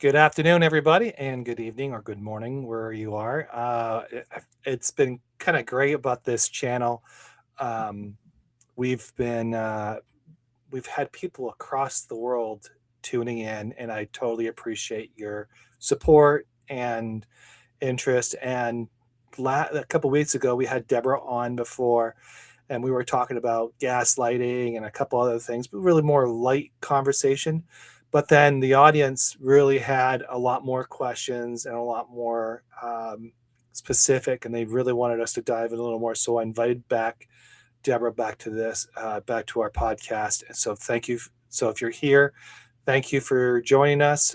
Good afternoon, everybody, and good evening or good morning, where you are. It's been kind of great about this channel. Um, we've been we've had people across the world tuning in, and I totally appreciate your support and interest. And a couple weeks ago, we had Deborah on before, and we were talking about gaslighting and a couple other things, but really more light conversation. But then the audience really had a lot more questions and a lot more specific, and they really wanted us to dive in a little more. So I invited back Deborah back to back to our podcast. And so thank you. So if you're here, thank you for joining us.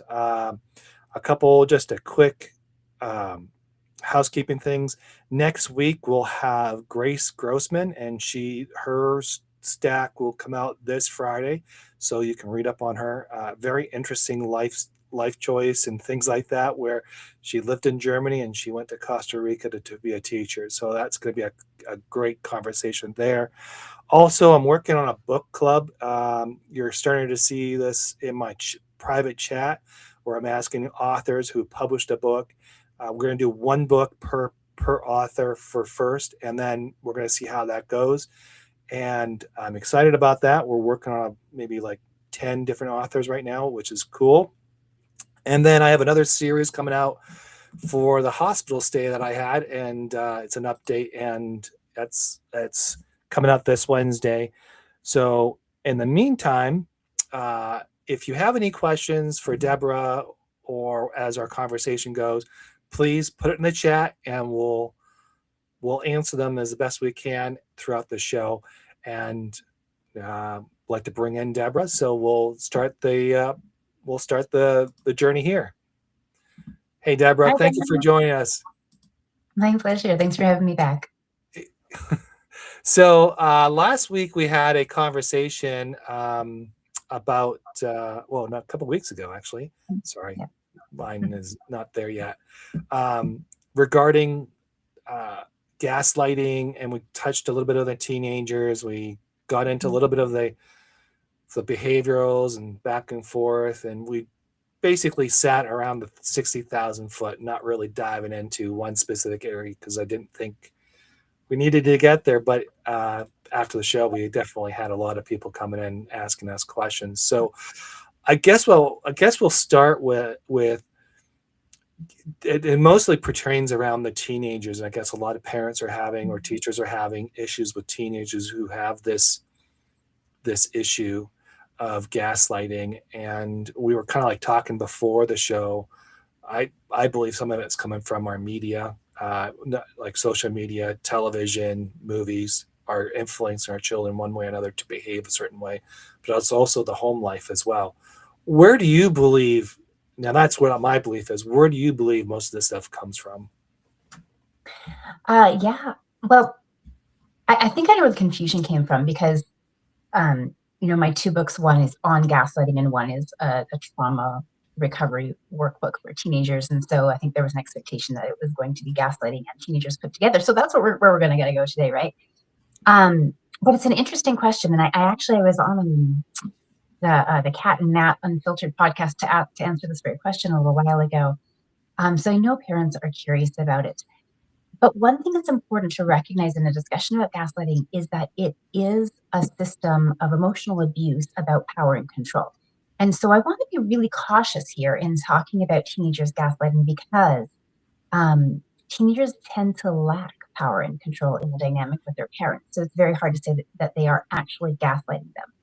Just a quick um, housekeeping things. Next week we'll have Grace Grossman, and her stack will come out this Friday, so you can read up on her. Very interesting life choice and things like that, where she lived in Germany and she went to Costa Rica to be a teacher. So that's going to be a great conversation there. Also, I'm working on a book club. You're starting to see this in my private chat, where I'm asking authors who published a book. We're going to do one book per author for first, and then we're going to see how that goes. And I'm excited about that. We're working on maybe like 10 different authors right now, which is cool. And then I have another series coming out for the hospital stay that I had, and it's an update, and that's coming out this Wednesday. So in the meantime, if you have any questions for Deborah, or as our conversation goes, please put it in the chat, and we'll answer them as the best we can throughout the show. And like to bring in Deborah, so we'll start the journey here. Hey, Deborah, Hi, thank you for joining us. my pleasure. Thanks for having me back. So last week we had a conversation about not a couple weeks ago, actually. Sorry, Yeah. mine is not there yet. Regarding gaslighting, and we touched a little bit of the teenagers. We got into a little bit of the behaviorals and back and forth, and we basically sat around the 60,000 foot, not really diving into one specific area because I didn't think we needed to get there. But after the show, we definitely had a lot of people coming in asking us questions. So I guess we'll start with it mostly pertains around the teenagers. And I guess a lot of parents are having, or teachers are having, issues with teenagers who have this issue of gaslighting. And we were kind of like talking before the show. I believe some of it's coming from our media, like social media, television, movies, are influencing our children one way or another to behave a certain way. But it's also the home life as well. Where do you believe? Now that's what my belief is. Where do you believe most of this stuff comes from? Yeah. Well, I think I know where the confusion came from because, my two books, one is on gaslighting and one is a trauma recovery workbook for teenagers. And so I think there was an expectation that it was going to be gaslighting and teenagers put together. So that's where we're going to go today, right? But it's an interesting question. And I actually was on the Cat and Nat Unfiltered podcast to answer this very question a little while ago. So I know parents are curious about it. But one thing that's important to recognize in a discussion about gaslighting is that it is a system of emotional abuse about power and control. And so I want to be really cautious here in talking about teenagers gaslighting because teenagers tend to lack power and control in the dynamic with their parents. So it's very hard to say that they are actually gaslighting them.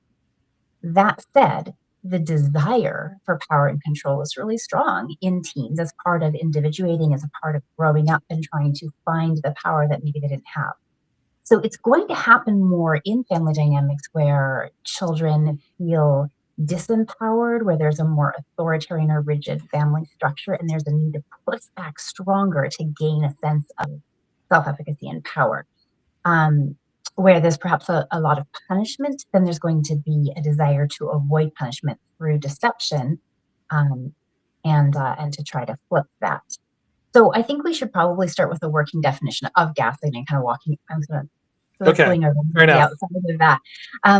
That said, the desire for power and control is really strong in teens as part of individuating, as a part of growing up and trying to find the power that maybe they didn't have. So it's going to happen more in family dynamics where children feel disempowered, where there's a more authoritarian or rigid family structure, and there's a need to push back stronger to gain a sense of self-efficacy and power. Where there's perhaps a lot of punishment, then there's going to be a desire to avoid punishment through deception, and to try to flip that. So I think we should probably start with a working definition of gaslighting and kind of I'm going to So the Okay. cooling are Fair the enough. outside of that.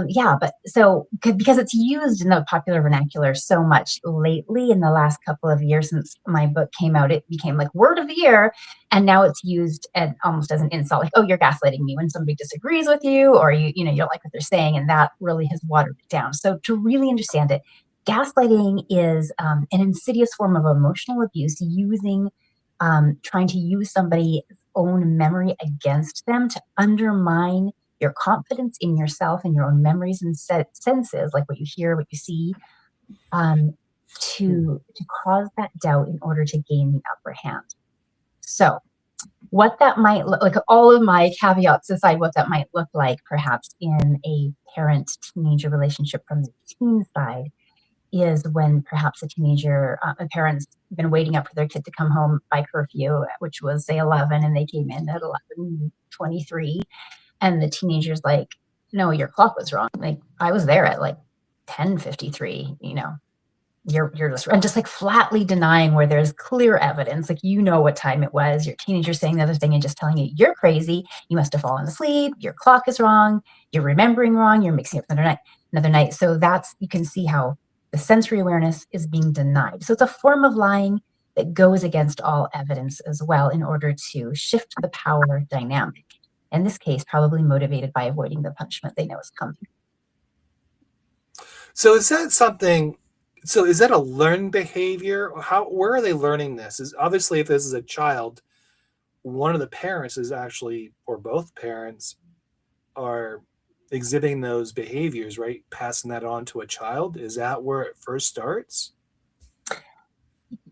Yeah, but so because it's used in the popular vernacular so much lately in the last couple of years since my book came out, it became like word of the year, and now it's used almost as an insult, like, "Oh, you're gaslighting me," when somebody disagrees with you, or you don't like what they're saying, and that really has watered it down. So to really understand it, gaslighting is an insidious form of emotional abuse using trying to use somebody's own memory against them to undermine your confidence in yourself and your own memories and senses, like what you hear, what you see, um, to cause that doubt in order to gain the upper hand. So, what that might look like, all of my caveats aside, what that might look like, perhaps in a parent teenager relationship from the teen side, is when perhaps a parent's been waiting up for their kid to come home by curfew, which was say 11, and they came in at 11:23, and the teenager's like, "No, your clock was wrong. Like I was there at like 10:53. You're just like flatly denying where there's clear evidence, like what time it was. Your teenager saying the other thing and just telling you you're crazy. You must have fallen asleep. Your clock is wrong. You're remembering wrong. You're mixing up another night. Another night. So that's you can see how the sensory awareness is being denied. So it's a form of lying that goes against all evidence as well in order to shift the power dynamic. In this case, probably motivated by avoiding the punishment they know is coming. So is that something? So is that a learned behavior? How? Where are they learning this? Is obviously if this is a child, one of the parents is actually, or both parents are exhibiting those behaviors, right? Passing that on to a child. Is that where it first starts?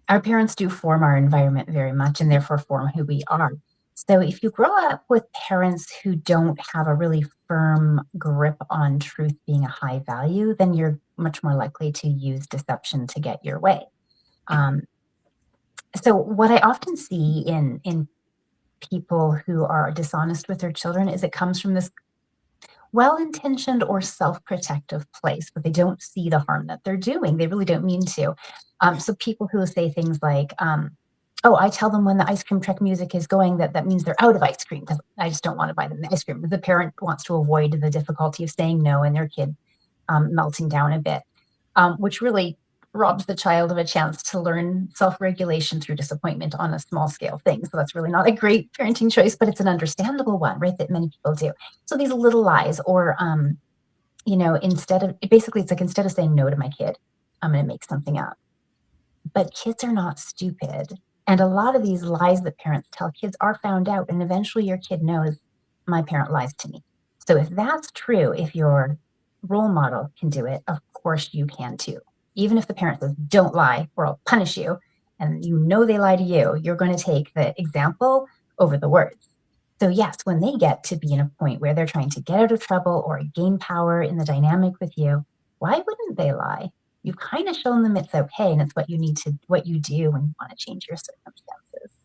Our parents do form our environment very much and therefore form who we are. So if you grow up with parents who don't have a really firm grip on truth being a high value, then you're much more likely to use deception to get your way. Um, so what I often see in people who are dishonest with their children is it comes from this well-intentioned or self-protective place, but they don't see the harm that they're doing. They really don't mean to. So people who say things like, "Oh, I tell them when the ice cream truck music is going that means they're out of ice cream because I just don't want to buy them the ice cream." The parent wants to avoid the difficulty of saying no and their kid melting down a bit, which really robs the child of a chance to learn self-regulation through disappointment on a small scale thing. So that's really not a great parenting choice, but it's an understandable one, right? That many people do. So these little lies, or instead of basically, it's like instead of saying no to my kid, I'm going to make something up. But kids are not stupid. And a lot of these lies that parents tell kids are found out. And eventually your kid knows my parent lies to me. So if that's true, if your role model can do it, of course you can too. Even if the parent says, don't lie or I'll punish you, and they lie to you, you're going to take the example over the words. So, yes, when they get to be in a point where they're trying to get out of trouble or gain power in the dynamic with you, why wouldn't they lie? You've kind of shown them it's okay and it's what you do when you want to change your circumstances.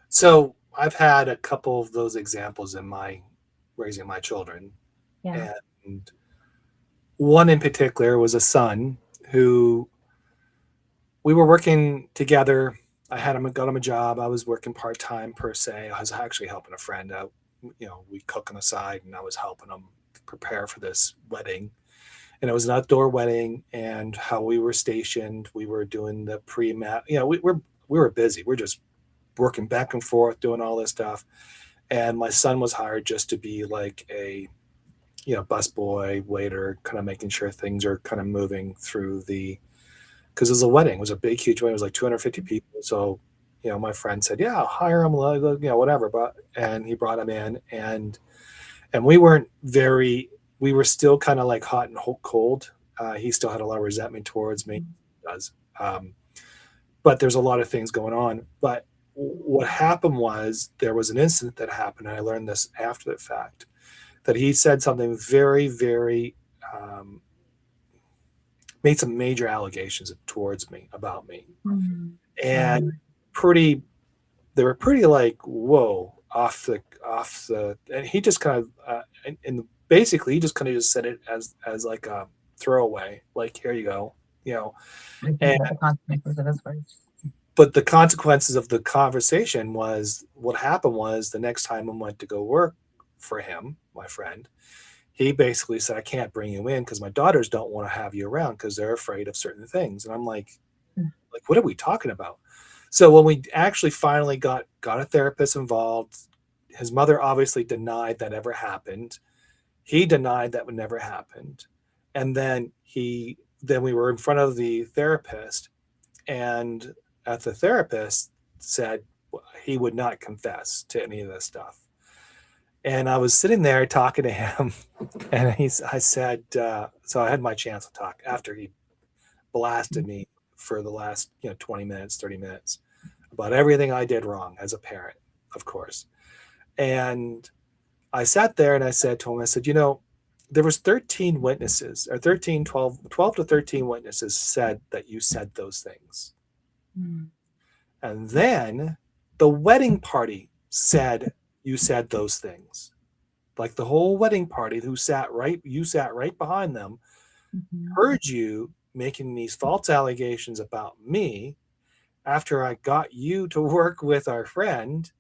So I've had a couple of those examples in my raising my children, Yeah. and one in particular was a son who we were working together. I had him got him a job. I was working part time per se. I was actually helping a friend out. We cook on the side, and I was helping him prepare for this wedding. And it was an outdoor wedding. And how we were stationed, we were doing the pre-mat. We were busy. We're just working back and forth, doing all this stuff. And my son was hired just to be like a busboy, waiter, kind of making sure things are kind of moving through the because it was a wedding. It was a big, huge wedding. It was like 250 people. So, my friend said, "Yeah, I'll hire him, whatever." And he brought him in, and we weren't very. We were still kind of like hot and cold. He still had a lot of resentment towards me. He does, but there's a lot of things going on. But what happened was there was an incident that happened, and I learned this after the fact that he said something very, very made some major allegations towards me about me, Mm. and Um, pretty they were pretty like whoa off the and he just kind of and basically he just kind of just said it as like a throwaway, like here you go, you know I'm and thinking about the consequences of his words. but the consequences of the conversation was what happened was the next time I went to go work for him, my friend, he basically said, I can't bring you in because my daughters don't want to have you around because they're afraid of certain things. And I'm Mm, like, what are we talking about? So when we actually finally got a therapist involved, his mother obviously denied that ever happened. He denied that would never happened. And then we were in front of the therapist, and at the therapist said he would not confess to any of this stuff. And I was sitting there talking to him, and I said, so I had my chance to talk after he mm, blasted me for the last 20 minutes, 30 minutes about everything I did wrong as a parent, of course. And I sat there and I said to him, I said, there was 13 witnesses, or 13, 12 to 13 witnesses said that you said those things. mm, And then the wedding party said you said those things. Like the whole wedding party you sat right behind them, mhm, heard you making these false allegations about me after I got you to work with our friend,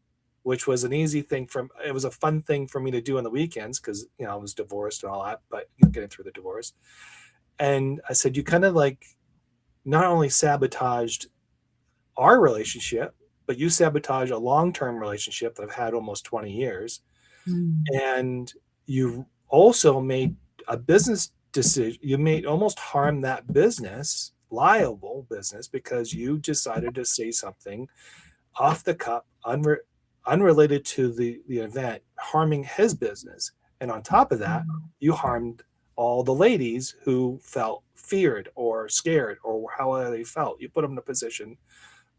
which was an easy thing it was a fun thing for me to do on the weekends because, I was divorced and all that, but getting through the divorce. And I said, you kind of like not only sabotaged our relationship, but you sabotage a long-term relationship that I've had almost 20 years. mm, And you also made a business decision. You made almost harm that business, liable business, because you decided to say something off the cup, unrelated to the event, harming his business. And on top of that, mm, you harmed all the ladies who felt feared or scared or however they felt. You put them in a position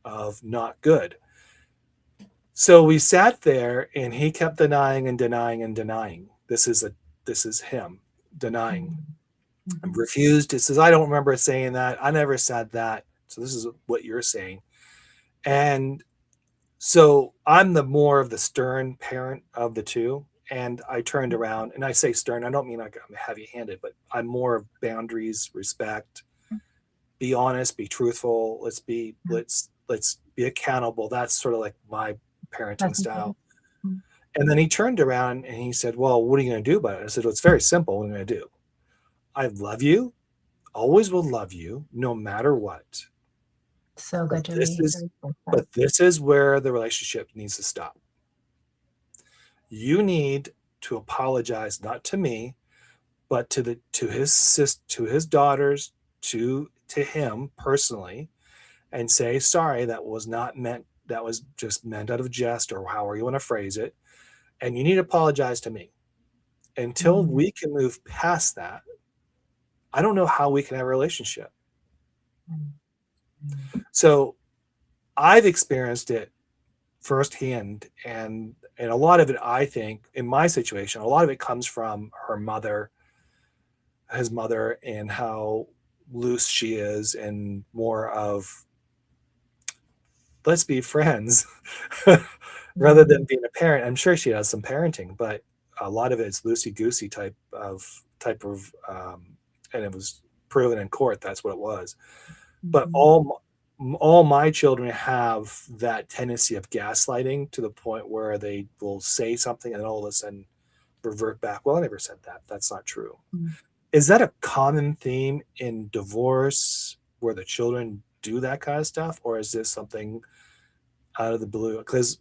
of not good. So we sat there and he kept denying and denying and denying. This is him denying. mm, mhm, Refused. It says, I don't remember saying that. I never said that. So this is what you're saying. And so I'm the more of the stern parent of the two. And I turned around and I say stern. I don't mean like I'm heavy handed, but I'm more of boundaries, respect, be honest, be truthful. yeah, Let's be accountable. That's sort of like my parenting that's important. style. Mm, And then he turned around and he said, well, what are you going to do about it? I said, well, it's very simple. What I'm going to do. I love you, always will love you, no matter what. so But good to this is reinforce that. but this is where the relationship needs to stop. You need to apologize not to me, but to his daughters, to him personally, and say sorry. That was not meant. That was just meant out of jest or however you want to phrase it. And you need to apologize to me. Until Mm, we can move past that, I don't know how we can have a relationship. mm, mm, So I've experienced it firsthand, and a lot of it, I think, in my situation, a lot of it comes from his mother, and how loose she is, and more of let's be friends rather than mm, being a parent. I'm sure she has some parenting, but a lot of it's loosey goosey type of, and it was proven in court that's what it was. But mhm, all my children have that tendency of gaslighting to the point where they will say something and then all of a sudden revert back. Well, I never said that. That's not true. mm. Is that a common theme in divorce where the children do that kind of stuff, or is this something out of the blue? Because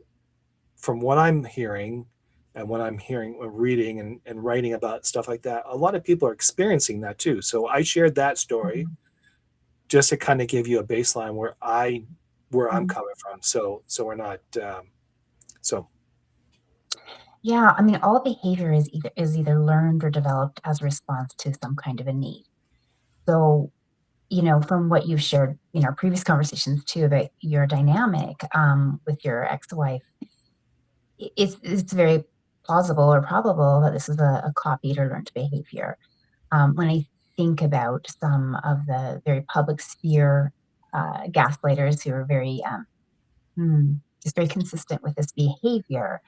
from what I'm hearing and what I'm hearing, reading and writing about stuff like that, a lot of people are experiencing that too. So I shared that story Mhm, just to kind of give you a baseline where I'm mm. coming from. So we're not so Yeah, I mean, all behavior is either learned or developed as a response to some kind of a need. So, from what you've shared in our previous conversations too about your dynamic with your ex-wife, it's very plausible or probable that this is a copied or learned behavior. When I think about some of the very public sphere gaslighters who are very just very consistent with this behavior,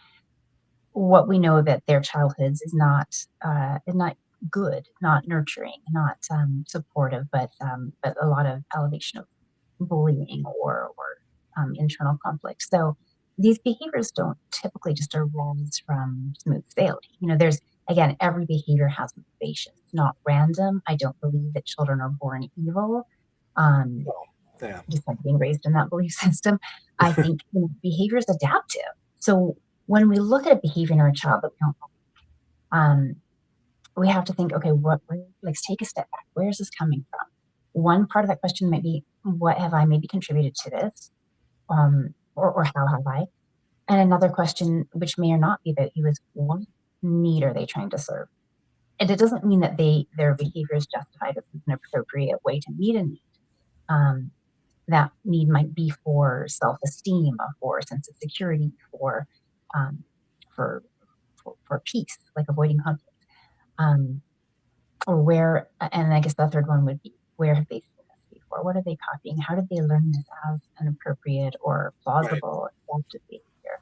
what we know that their childhoods is not good, not nurturing, not supportive, but a lot of elevation of bullying or internal conflict. So these behaviors don't typically just arise from smooth sailing. There's, again, every behavior has motivation. It's not random. I don't believe that children are born evil. Um, Oh, yeah. just like being raised in that belief system. I think behavior is adaptive. So when we look at a behavior in our child that we don't um, we have to think, okay, let's take a step back. Where is this coming from? One part of that question might be, what have I maybe contributed to this? Or how have I? And another question, which may or not be about you, is what need are they trying to serve? And it doesn't mean that their behavior is justified as an appropriate way to meet a need. Um, that need might be for self-esteem, for a sense of security, um, for for peace, like avoiding conflict. Um, or where, and I guess the third one would be, where have they seen this before? What are they copying? How did they learn this as an appropriate or Right. plausible adaptive behavior?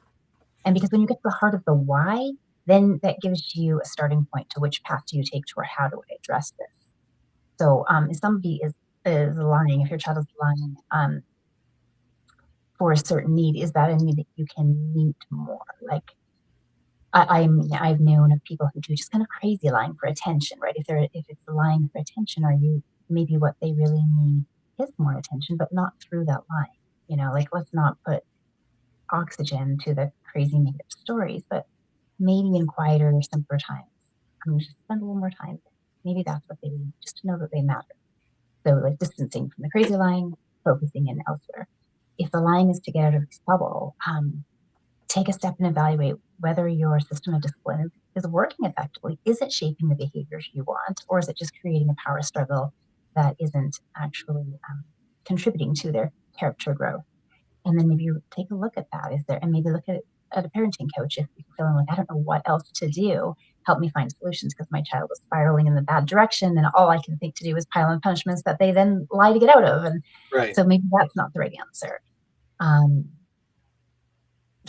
And because when you get to the heart of the why, then that gives you a starting point to which path do you take toward how do I address this. So if somebody is lying, if your child is lying for a certain need, is that a need that you can meet more? Like I've known of people who do just kind of crazy lying for attention, right? If it's lying for attention, are you maybe what they really need is more attention, but not through that lying. Like let's not put oxygen to the crazy negative stories, but maybe in quieter, simpler times. Just spend a little more time. Maybe that's what they need, just to know that they matter. So like distancing from the crazy lying, focusing in elsewhere. If the lying is to get out of trouble, take a step and evaluate whether your system of discipline is working effectively. Is it shaping the behaviors you want, or is it just creating a power struggle that isn't actually contributing to their character growth? And then maybe you take a look at that. And maybe look at a parenting coach if you're feeling like, I don't know what else to do. Help me find solutions because my child is spiraling in the bad direction, and all I can think to do is pile on punishments that they then lie to get out of. And Right. so maybe that's not the right answer. Um,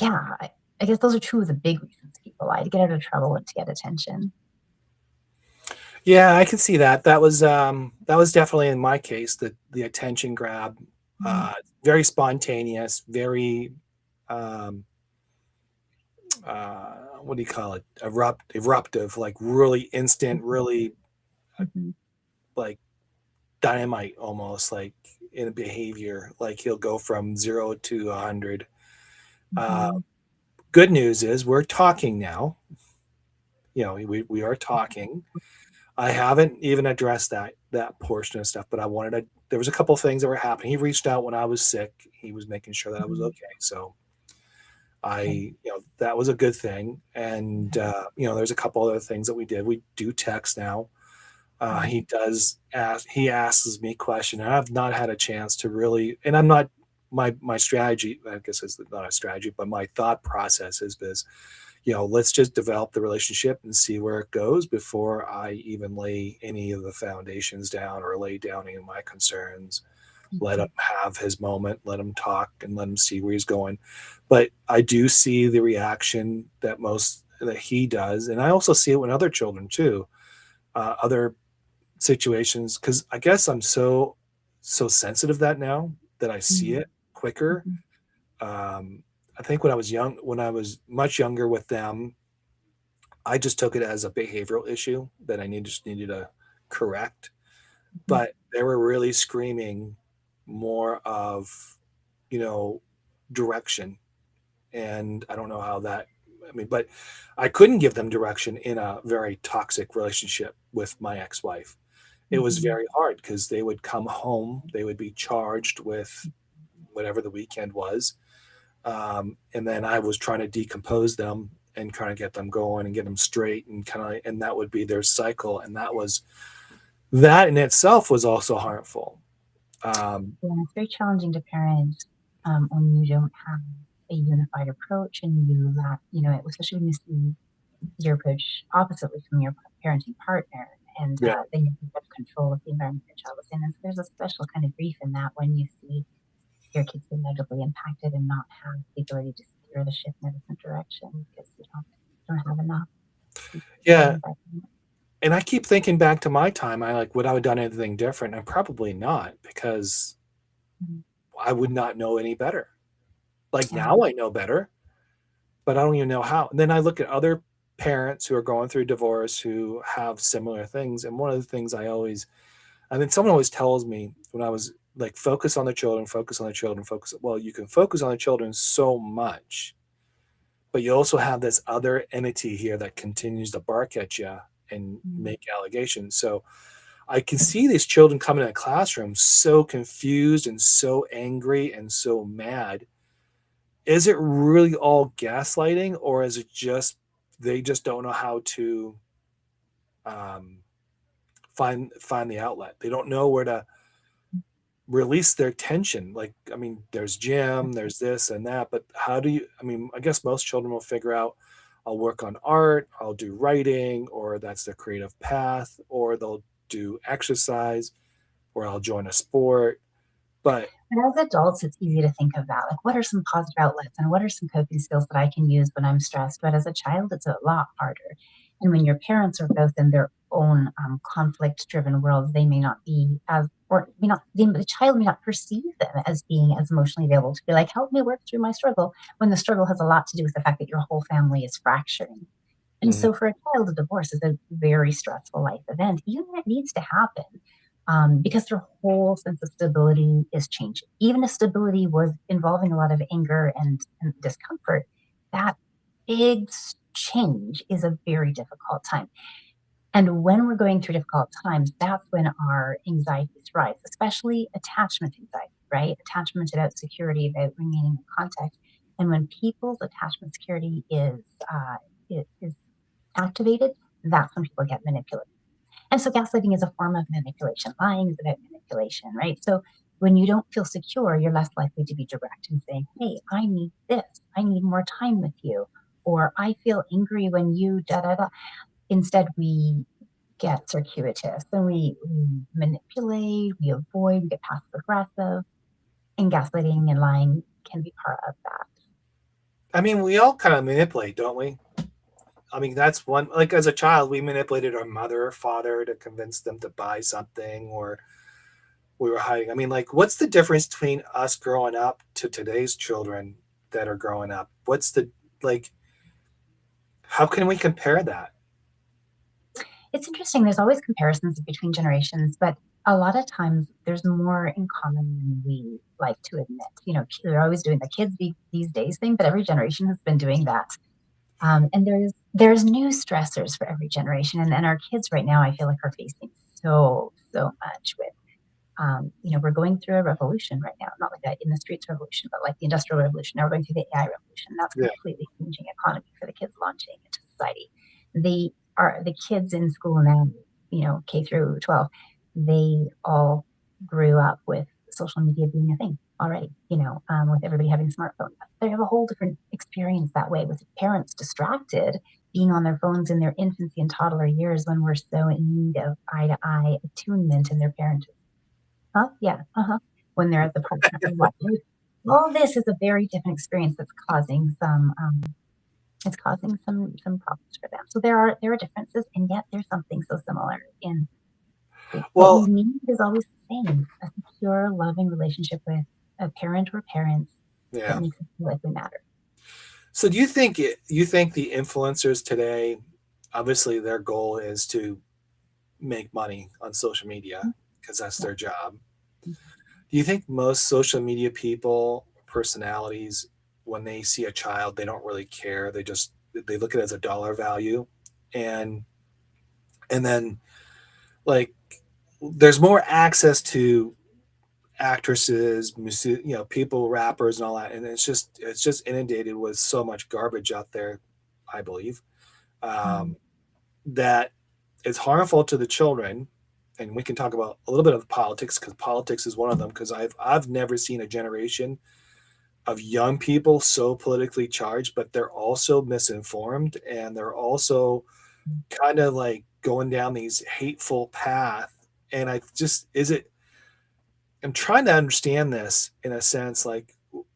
yeah, I guess those are two of the big reasons people lie: to get out of trouble and to get attention. Yeah, I can see that. That was definitely in my case, the attention grab, Mm, very spontaneous, very, um, what do you call it? Eruptive, like really instant, mhm, really, uh, mhm, like dynamite almost, like in behavior. Like he'll go from 0 to 100. Uh, mhm, Good news is we're talking now. We are talking. I haven't even addressed that portion of stuff, but I wanted to. There was a couple things that were happening. He reached out when I was sick. He was making sure that I was mhm. okay. So Okay. that was a good thing. And there's a couple other things that we did. We do text now. Mhm, He asks me question, and I've not had a chance to really. And I'm not my strategy. I guess it's not a strategy, but my thought process is this: let's just develop the relationship and see where it goes before I even lay any of the foundations down or lay down any of my concerns. Let him mhm, have his moment, let him talk, and let him see where he's going. But I do see the reaction that he does, and I also see it with other children too, other situations. Because I guess I'm so sensitive that now that I see mhm, it quicker. mhm, Um, I think when I was much younger with them, I just took it as a behavioral issue that just needed to correct. mhm. But they were really screaming more of, you know, direction. And I don't know how but I couldn't give them direction in a very toxic relationship with my ex wife. It was Mhm. very hard because they would come home, they would be charged with whatever the weekend was. And then I was trying to decompose them and trying to get them going and get them straight and that would be their cycle. And that in itself was also harmful. Um, Yeah, it's very challenging to parent when you don't have a unified approach and you lack, especially when you see your approach oppositely from your parenting partner, and yeah, then you have control of the environment your child is in. And so there's a special kind of grief in that when you see your kids being negatively impacted and not have the ability to steer the ship in a different direction because you don't have enough people in the yeah. environment. And I keep thinking back to my time. Would I have done anything different? And probably not, because Mhm. I would not know any better. Like Yeah. now I know better, but I don't even know how. And then I look at other parents who are going through divorce who have similar things. And one of the things I mean, someone always tells me when I was like, focus on the children, focus on the children, focus. Well, you can focus on the children so much, but you also have this other entity here that continues to bark at you and Mm. make allegations. So I can see these children coming in a classroom so confused and so angry and so mad. Is it really all gaslighting, or is it just they just don't know how to um, find the outlet? They don't know where to release their tension. Like, I mean, there's gym, there's this and that, but how do you? I mean, I guess most children will figure out. I'll work on art, I'll do writing, or that's their creative path, or they'll do exercise, or I'll join a sport. But And as adults, it's easy to think of that. Like, what are some positive outlets and what are some coping skills that I can use when I'm stressed? But as a child, it's a lot harder. And when your parents are both in their own conflict driven worlds, they may not be as, or may not, the child may not perceive them as being as emotionally available to be like, help me work through my struggle, when the struggle has a lot to do with the fact that your whole family is fracturing. And mhm. so for a child, a divorce is a very stressful life event, even when it needs to happen, because their whole sense of stability is changing. Even if stability was involving a lot of anger and discomfort, that big change is a very difficult time. And when we're going through difficult times, that's when our anxieties rise, especially attachment anxiety, right? Attachment about security, about remaining in contact. And when people's attachment security is activated, that's when people get manipulated. And so gaslighting is a form of manipulation. Lying is about manipulation, right? So when you don't feel secure, you're less likely to be direct and saying, hey, I need this. I need more time with you. Or I feel angry when you da da da. Instead, we get circuitous and we manipulate, we avoid, we get passive aggressive. And gaslighting and lying can be part of that. I mean, we all kind of manipulate, don't we? I mean, that's one. Like as a child, we manipulated our mother or father to convince them to buy something, or we were hiding. I mean, like, what's the difference between us growing up to today's children that are growing up? What's the like? How can we compare that? It's interesting. There's always comparisons between generations, but a lot of times there's more in common than we like to admit. You know, they're always doing the kids these days thing, but every generation has been doing that. And there's new stressors for every generation, and our kids right now, I feel like, are facing so much with we're going through a revolution right now, not like that in the streets revolution, but like the industrial revolution. Now we're going through the AI revolution. That's Yeah. completely changing economy for the kids launching into society. They are the kids in school now, K through 12. They all grew up with social media being a thing already, with everybody having smartphones. They have a whole different experience that way with parents distracted being on their phones in their infancy and toddler years when we're so in need of eye to eye attunement in their parent. Huh? Yeah, uh-huh. When they're at the park and watching. All this is a very different experience that's causing some problems for them. So there are differences, and yet there's something so similar in what we Well, need is always the same, a secure, loving relationship with a parent or parents that yeah. makes us feel like we matter. So do you think the influencers today, obviously their goal is to make money on social media because that's Yeah. their job. Do you think most social media people, personalities, when they see a child, they don't really care. They look at it as a dollar value, and and then like there's more access to actresses, people, rappers, and all that, and it's just inundated with so much garbage out there. I believe Mm, um, that it's harmful to the children. And we can talk about a little bit of politics because politics is one of them. Because I've never seen a generation of young people so politically charged, but they're also misinformed and they're also mm, kind of like going down these hateful path. And I just is it I'm trying to understand this in a sense like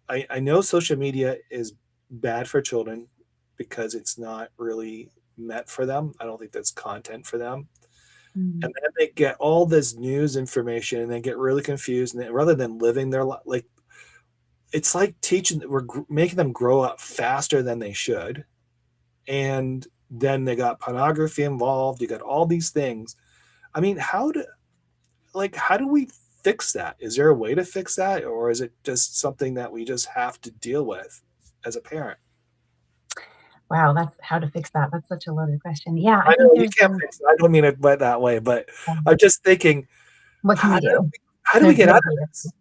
I know social media is bad for children because it's not really meant for them. I don't think that's content for them. mm, And then they get all this news information and they get really confused. And then, rather than living their life, like it's like teaching, making them grow up faster than they should. And then they got pornography involved. You got all these things. I mean, how do we fix that? Is there a way to fix that, or is it just something that we just have to deal with as a parent? Wow, that's how to fix that. That's such a loaded question. Yeah, I I think know you there's can't fix it. I don't mean it that way, but I'm just thinking, what can how we do do? how do we There's get out no of data. this?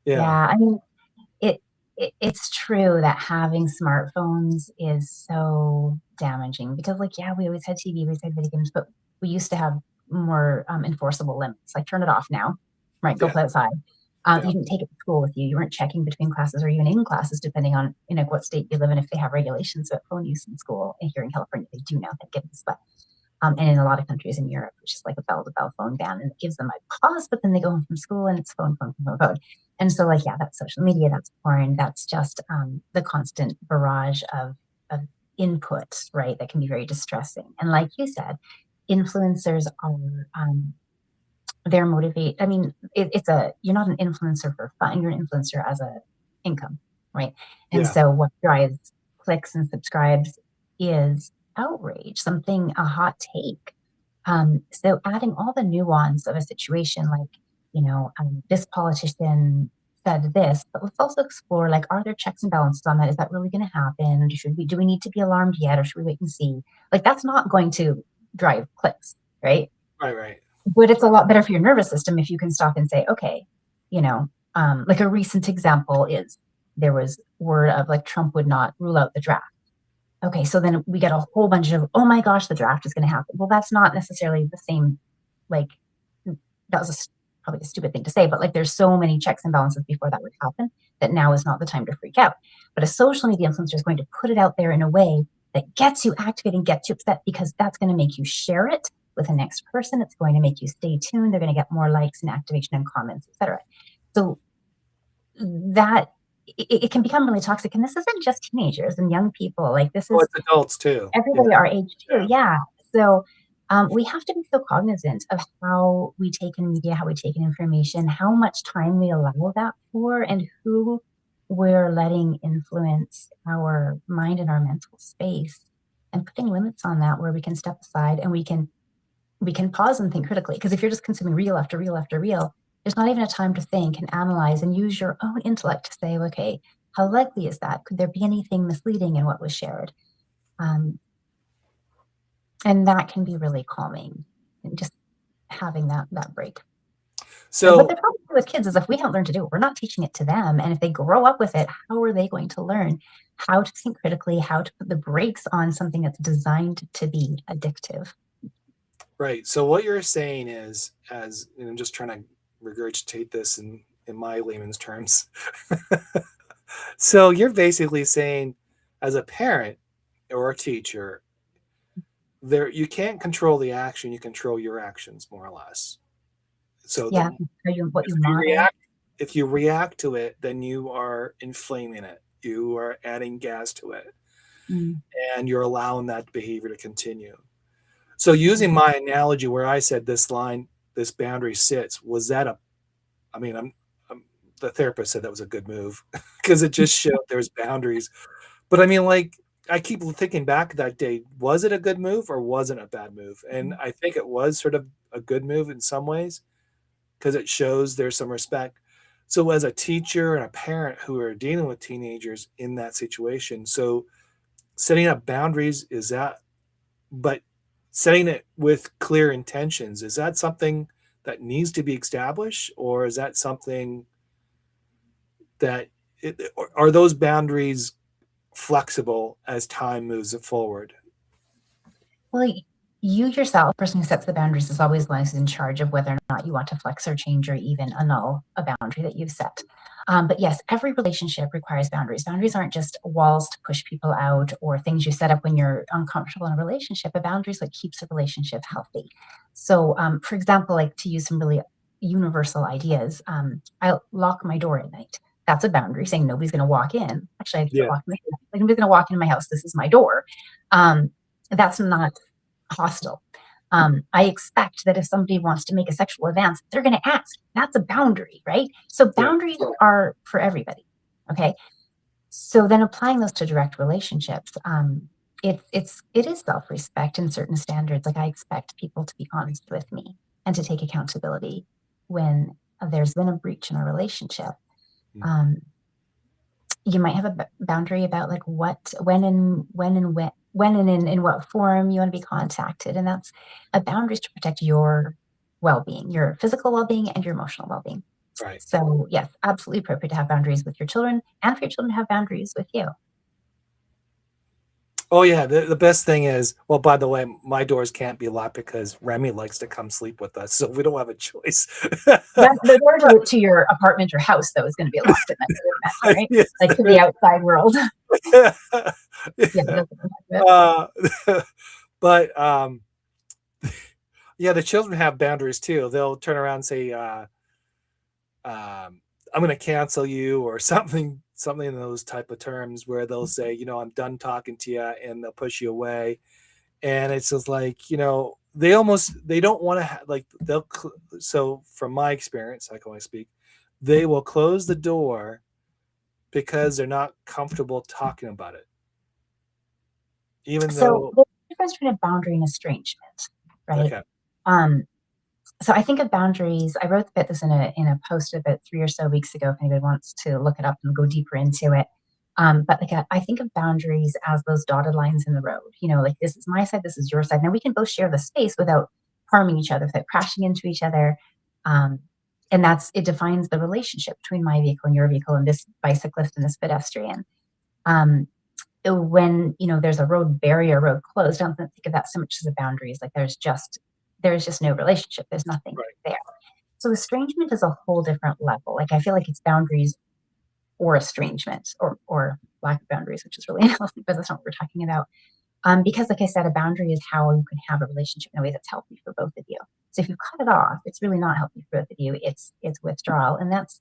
Yeah, Yeah, I mean, it, it's true that having smartphones is so damaging because, like, yeah, we always had TV, we always had video games, but we used to have more enforceable limits, like turn it off now, right? Go yeah, play outside. yeah. You didn't take it to school with you. You weren't checking between classes or even in classes, depending on what state you live in. If they have regulations about phone use in school, and here in California they do now. Thank goodness, but and in a lot of countries in Europe, it's just like a bell to bell phone ban, and it gives them a pause, but then they go home from school and it's phone, phone, phone, phone. And so, like, yeah, that's social media, that's porn, that's just the constant barrage of input, right? That can be very distressing. And like you said, influencers are they're motivate. I mean, it's a you're not an influencer for fun. You're an influencer as a income, right? And Yeah. so what drives clicks and subscribes is outrage, something a hot take. So adding all the nuance of a situation, like this politician said this, but let's also explore like, are there checks and balances on that? Is that really going to happen? Do we need to be alarmed yet, or should we wait and see? Like that's not going to drive clicks, right? Right, right. But it's a lot better for your nervous system if you can stop and say, okay, like a recent example is there was word of like Trump would not rule out the draft. Okay, so then we get a whole bunch of, oh my gosh, the draft is going to happen. Well, that's not necessarily the same, like, that was probably a stupid thing to say, but like there's so many checks and balances before that would happen that now is not the time to freak out. But a social media influencer is going to put it out there in a way that gets you activated and gets you upset because that's going to make you share it with the next person. It's going to make you stay tuned. They're going to get more likes and activation and comments, etc. So that it can become really toxic. And this isn't just teenagers and young people. Like this Oh, is it's adults too. Yeah, everybody our age too. yeah. Yeah. So we have to be so cognizant of how we take in media, how we take in information, how much time we allow that for, and who we're letting influence our mind and our mental space, and putting limits on that where we can step aside and we can pause and think critically. Because if you're just consuming reel after reel after reel, there's not even a time to think and analyze and use your own intellect to say, okay, how likely is that? Could there be anything misleading in what was shared? Um, and that can be really calming, and just having that break. And what So the problem with kids is if we haven't learned to do it, we're not teaching it to them. And if they grow up with it, how are they going to learn how to think critically, how to put the brakes on something that's designed to be addictive? right. So what you're saying is, as and I'm just trying to regurgitate this in my layman's terms. So you're basically saying, as a parent or a teacher, there you can't control the action, you control your actions more or less. So Yeah, the what if you you model. react if you react to it, then you are inflaming it. You are adding gas to it, Mm, and you're allowing that behavior to continue. So using my analogy where I said this line, this boundary sits, was that a I mean, I'm the therapist said that was a good move because it just showed there's boundaries. But I mean, like, I keep thinking back that day, was it a good move or wasn't a bad move? And I think it was sort of a good move in some ways because it shows there's some respect. So as a teacher and a parent who are dealing with teenagers in that situation, so setting up boundaries is that, but setting it with clear intentions, is that something that needs to be established, or is that something that are those boundaries flexible as time moves forward? Well, you yourself, the person who sets the boundaries, is always the one who's in charge of whether or not you want to flex or change or even annul a boundary that you've set. But yes, every relationship requires boundaries. Boundaries aren't just walls to push people out or things you set up when you're uncomfortable in a relationship. A boundary is what keeps a relationship healthy. So, for example, like to use some really universal ideas, I lock my door at night. That's a boundary saying nobody's going to walk in. Actually, I put Yeah, lock my like nobody's going to walk into my house. This is my door. Um, that's not hostile. I expect that if somebody wants to make a sexual advance, they're going to ask. That's a boundary, right? So yeah, boundaries are for everybody. Okay. So then applying those to direct relationships, it is self-respect and certain standards. Like I expect people to be honest with me and to take accountability when there's been a breach in a relationship. Mm. Um, you might have a boundary about like what, when and in what form you want to be contacted, and that's a boundary is to protect your well-being, your physical well-being, and your emotional well-being. Right. So yes, absolutely appropriate to have boundaries with your children, and for your children to have boundaries with you. Oh yeah, the best thing is, well, by the way, my doors can't be locked because Remy likes to come sleep with us, so we don't have a choice. That the door to your apartment or house, though, is gonna be locked at night, I would imagine, right? Yes. Like, to the outside world. Yeah, it doesn't impact it. Uh, but, yeah, the children have boundaries too. They'll turn around and say, "I'm gonna cancel you," or something in those type of terms where they'll say, "I'm done talking to you," and they'll push you away. And it's just like, they don't want to like so from my experience, I can only speak, they will close the door because they're not comfortable talking about it, even So, though. there's a difference between a boundary and estrangement, right? Okay. Um, so I think of boundaries. I wrote about this in a post about 3 or so weeks ago, if anybody wants to look it up and go deeper into it. But, like, I think of boundaries as those dotted lines in the road, like, "This is my side, this is your side." Now we can both share the space without harming each other, without crashing into each other, um, and it defines the relationship between my vehicle and your vehicle and this bicyclist and this pedestrian. Um, when, there's a road barrier, road closed, I don't think of that so much as a boundaries, like, there's just no relationship, there's nothing Right. there. So estrangement is a whole different level. Like, I feel like it's boundaries or estrangement or lack of boundaries, which is really unhealthy, but that's not what we're talking about. Because like I said, a boundary is how you can have a relationship in a way that's healthy for both of you. So if you cut it off, it's really not healthy for both of you. It's withdrawal, and that's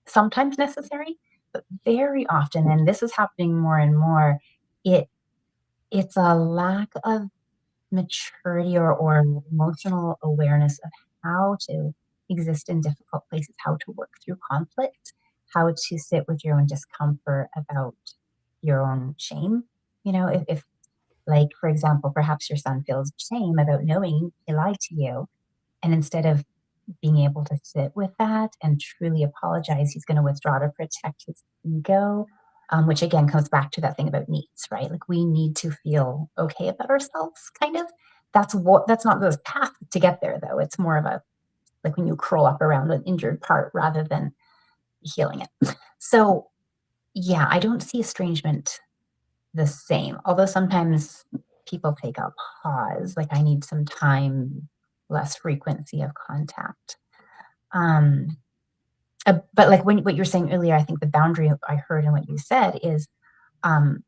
sometimes necessary, but very often, and this is happening more and more, it it's a lack of maturity or emotional awareness of how to exist in difficult places, how to work through conflict, how to sit with your own discomfort about your own shame. If like, for example, perhaps your son feels shame about knowing he lied to you, and instead of being able to sit with that and truly apologize, he's going to withdraw to protect his ego, which again comes back to that thing about needs, right? Like we need to feel okay about ourselves, kind of. That's not the path to get there, though. It's more of a like when you curl up around an injured part rather than healing it. So, yeah, I don't see estrangement the same. Although sometimes people take a pause, like I need some time, less frequency of contact. Um, but like what you were saying earlier, I think the boundary I heard in what you said um,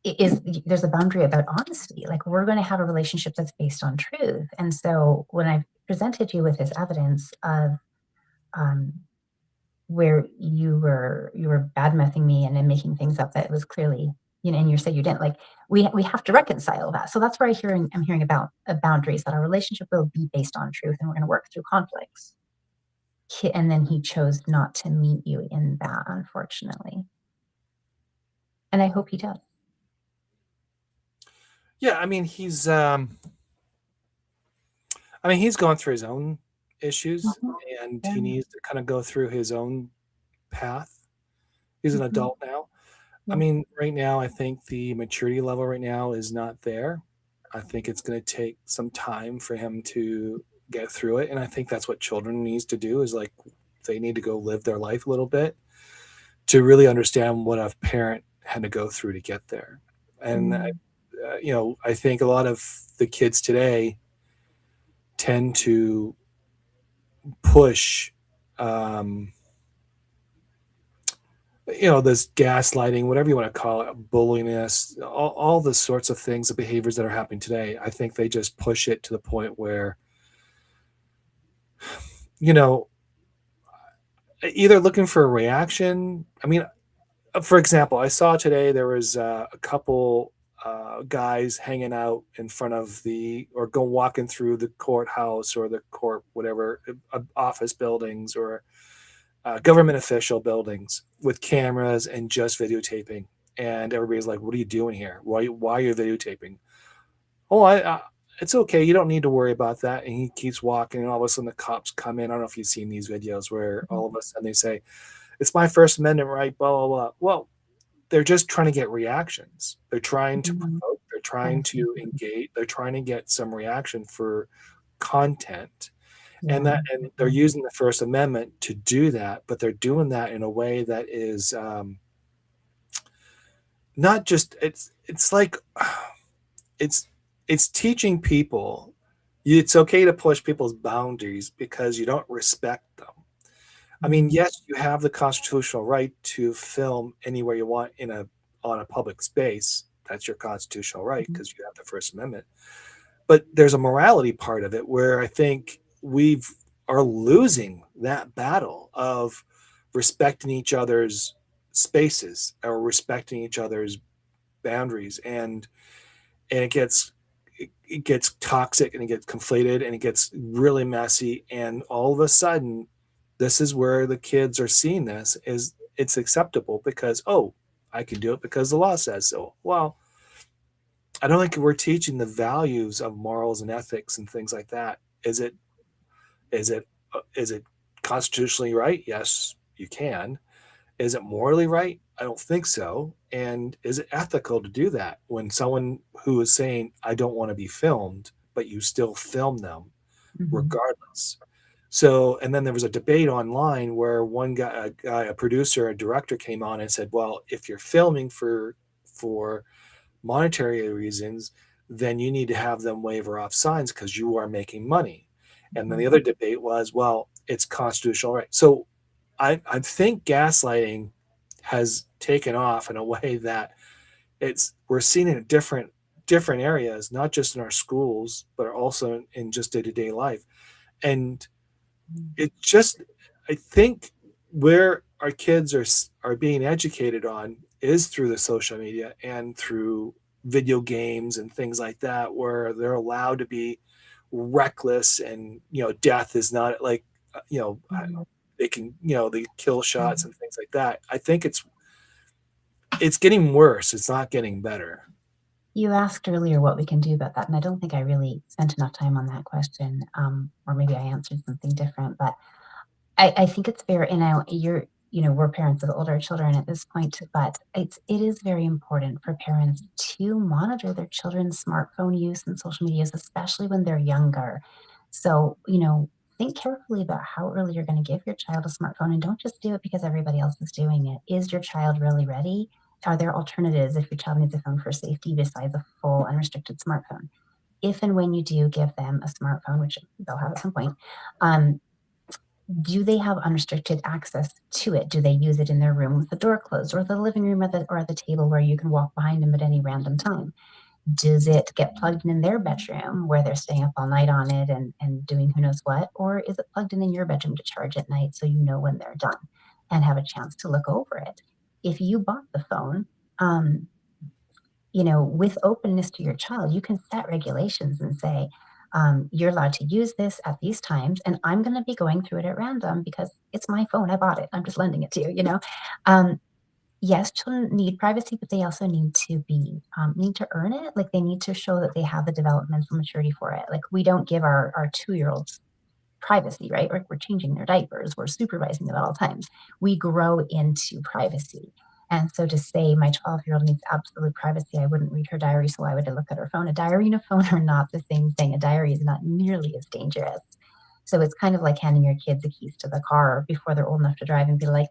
is there's a boundary about honesty. Like we're going to have a relationship that's based on truth. And so when I presented you with this evidence of um, where you were bad mouthing me and then making things up that was clearly, and you said you didn't, like we have to reconcile that. So that's where I'm hearing about boundaries, that our relationship will be based on truth and we're going to work through conflicts. And then he chose not to meet you in that, unfortunately. And I hope he does. Yeah, he's going through his own issues, Mhm. and Yeah. he needs to kind of go through his own path. He's an Mhm. adult now. Yeah. Right now, I think the maturity level right now is not there. I think it's going to take some time for him to get through it, and I think that's what children needs to do is like they need to go live their life a little bit to really understand what a parent had to go through to get there. And Mm. I think a lot of the kids today tend to push um, this gaslighting, whatever you want to call it, bulliness, all the sorts of things, the behaviors that are happening today. I think they just push it to the point where, you know, either looking for a reaction. For example, I saw today there was a couple guys hanging out in front of or go walking through the courthouse or the court, whatever, office buildings or government official buildings with cameras and just videotaping. And everybody's like, "What are you doing here? Why are you videotaping?" Oh, it's okay. You don't need to worry about that. And he keeps walking, and all of a sudden the cops come in. I don't know if you've seen these videos where Mhm. all of a sudden they say, "It's my First Amendment right." Blah blah blah. Well, they're just trying to get reactions. They're trying to Mhm. provoke. They're trying Privacy. to engage. They're trying to get some reaction for content, and Yeah. and they're Mhm. using the First Amendment to do that. But they're doing that in a way that is not just. It's like it's it's teaching people it's okay to push people's boundaries because you don't respect them. I mean, Mhm. yes, you have the constitutional right to film anywhere you want in a on a public space. That's your constitutional right Mhm. because you have the First Amendment. But there's a morality part of it where I think we've are losing that battle of respecting each other's spaces or respecting each other's boundaries, and it gets toxic and it gets conflated and it gets really messy, and all of a sudden this is where the kids are seeing this is it's acceptable because, oh, I can do it because the law says so. Well, I don't think we're teaching the values of morals and ethics and things like that. Is it is it constitutionally right? Yes, you can. Is it morally right? I don't think so. And is it ethical to do that when someone who is saying, I don't want to be filmed, but you still film them Mhm. regardless? So, and then there was a debate online where a producer, a director came on and said, well, if you're filming for monetary reasons, then you need to have them waiver off signs because you are making money. And then Mhm. the other debate was, well, it's constitutional right. So I think gaslighting has taken off in a way that it's we're seeing it in different areas, not just in our schools, but also in just day to day life. And Mhm. it just I think where our kids are being educated on is through the social media and through video games and things like that, where they're allowed to be reckless, and death is not like Mhm. they can they kill shots Mhm. and things like that. I think it's getting worse. It's not getting better. You asked earlier what we can do about that, and I don't think I really spent enough time on that question, or maybe I answered something different. But I think it's fair, and we're parents of older children at this point, but it is very important for parents to monitor their children's smartphone use and social medias, especially when they're younger. So, think carefully about how early you're going to give your child a smartphone, and don't just do it because everybody else is doing it. Is your child really ready? Are there alternatives if your child needs a phone for safety besides a full unrestricted smartphone? If and when you do give them a smartphone, which they'll have at some point, um, do they have unrestricted access to it? Do they use it in their room with the door closed, or the living room, or at the table where you can walk behind them at any random time? Does it get plugged in their bedroom where they're staying up all night on it and doing who knows what? Or is it plugged in your bedroom to charge at night so you know when they're done and have a chance to look over it? If you bought the phone, um, with openness to your child, you can set regulations and say, you're allowed to use this at these times, and I'm going to be going through it at random because it's my phone. I bought it. I'm just lending it to you. Um, yes, children need privacy, but they also need to earn it. Like they need to show that they have the developmental maturity for it. Like we don't give our 2-year-olds privacy, right? We're changing their diapers, we're supervising them at all times. We grow into privacy. And so to say my 12-year-old needs absolute privacy, I wouldn't read her diary, so why would I look at her phone? A diary and a phone are not the same thing. A diary is not nearly as dangerous. So it's kind of like handing your kids the keys to the car before they're old enough to drive and be like,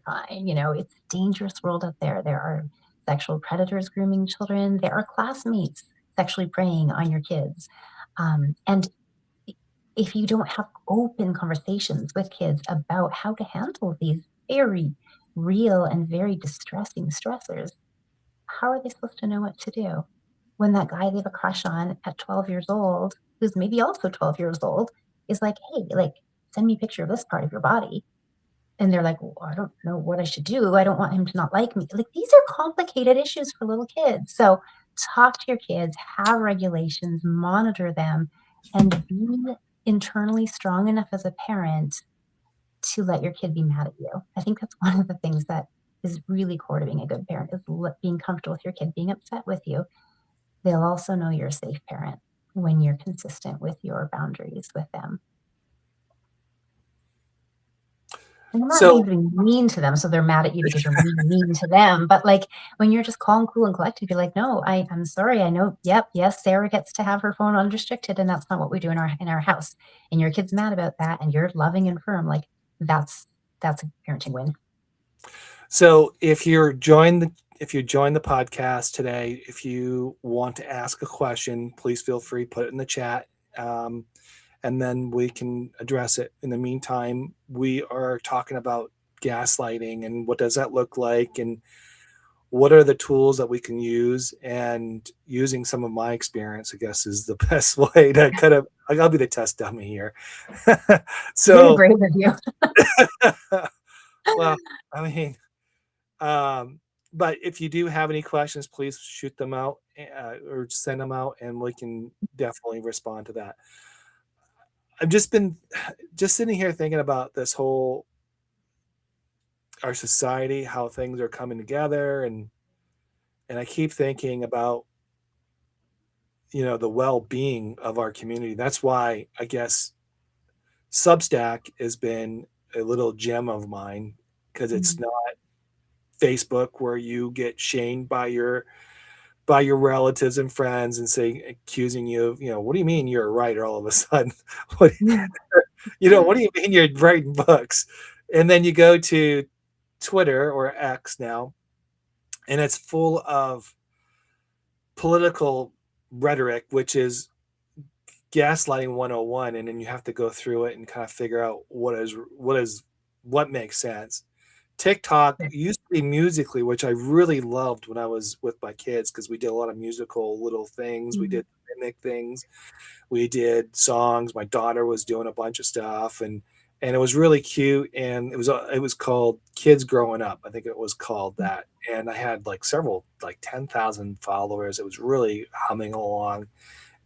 fine, it's a dangerous world out there. There are sexual predators grooming children, there are classmates sexually preying on your kids. And if you don't have open conversations with kids about how to handle these very real and very distressing stressors, how are they supposed to know what to do? When that guy they have a crush on at 12 years old, who's maybe also 12 years old, is like, hey, like, send me a picture of this part of your body. And they're like, well, I don't know what I should do. I don't want him to not like me. Like, these are complicated issues for little kids. So, talk to your kids, have regulations, monitor them, and be internally strong enough as a parent to let your kid be mad at you. I think that's one of the things that is really core to being a good parent is being comfortable with your kid being upset with you. They'll also know you're a safe parent when you're consistent with your boundaries with them. And I'm not So, being mean to them, so they're mad at you because you're being mean to them. But like when you're just calm, cool, and collected, be like, no, I'm sorry. I know. Yep, yes, Sarah gets to have her phone unrestricted, and that's not what we do in our house. And your kid's mad about that, and you're loving and firm. Like that's that's a parenting win. so if you join the podcast today, if you want to ask a question, please feel free put it in the chat, um, and then we can address it. In the meantime, we are talking about gaslighting and what does that look like, and what are the tools that we can use, and using some of my experience, I guess, is the best way to kind of, I'll be the test dummy here. Very So, brave of you. well, I mean, um, but if you do have any questions, please shoot them out, or send them out, and we can definitely respond to that. I've just been just sitting here thinking about this whole our society, how things are coming together, and I keep thinking about, the well-being of our community. That's why I guess Substack has been a little gem of mine, because it's Mhm. not Facebook where you get shamed by your relatives and friends and say accusing you of, what do you mean you're a writer all of a sudden? What what do you mean you're writing books? And then you go to Twitter, or X now, and it's full of political rhetoric, which is gaslighting 101, and then you have to go through it and kind of figure out what makes sense. TikTok used to be Musically, which I really loved when I was with my kids, because we did a lot of musical little things. We Mhm. did mimic things. We did songs. My daughter was doing a bunch of stuff, and it was really cute. And it was called Kids Growing Up. I think it was called that. And I had like several, like 10,000 followers. It was really humming along.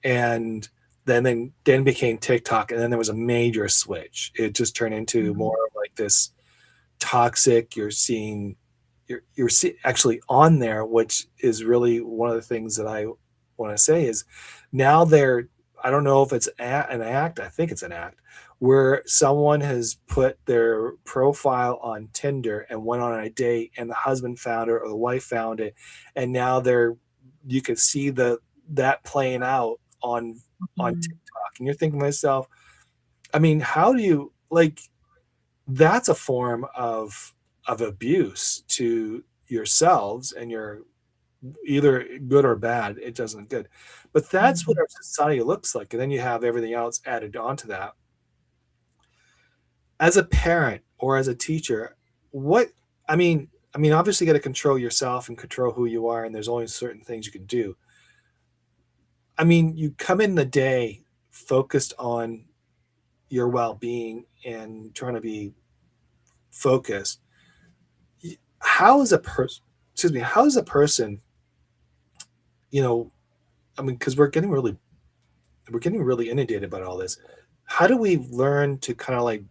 And then became TikTok, and then there was a major switch. It just turned into Mhm. more of like this toxic. Actually on there, which is really one of the things that I want to say is now they're, I don't know if it's an act, I think it's an act, where someone has put their profile on Tinder and went on a date, and the husband found it or the wife found it, and now you can see that playing out on Mhm. TikTok, and you're thinking to myself, I mean, how do you like, that's a form of abuse to yourselves, and you're either good or bad, it doesn't good, but that's what Mhm. our society looks like, and then you have everything else added onto that. As a parent or as a teacher, what I mean obviously you got to control yourself and control who you are, and there's only certain things you can do. I mean, you come in the day focused on your well-being and trying to be focused. How is a person, excuse me, how is a person, you know I mean, because we're getting really inundated by all this. How do we learn to kind of like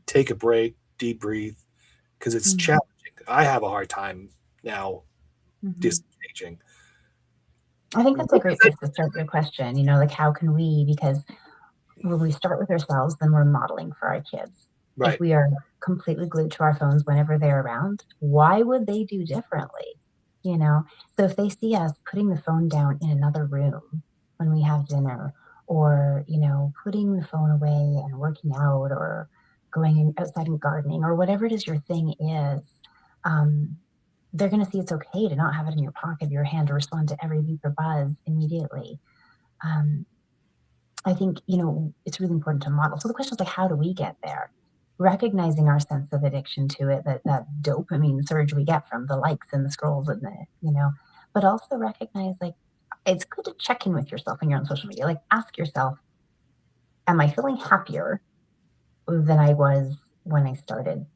take a break, deep breathe, because it's Mhm. challenging. I have a hard time now Mhm. disengaging. I think that's a What does great that place to start your question. Like how can we? Because when we start with ourselves, then we're modeling for our kids. If Right. we are completely glued to our phones whenever they're around, why would they do differently? You know? So if they see us putting the phone down in another room when we have dinner, or, putting the phone away and working out, or outside and gardening, or whatever it is your thing is, um, they're going to see it's okay to not have it in your pocket of your hand to respond to every beep or buzz immediately. Um, I think, it's really important to model. So the question is like, how do we get there? Recognizing our sense of addiction to it, that dopamine surge we get from the likes and the scrolls and but also recognize like it's good to check in with yourself when you're on social media. Like ask yourself, am I feeling happier than I was when I started?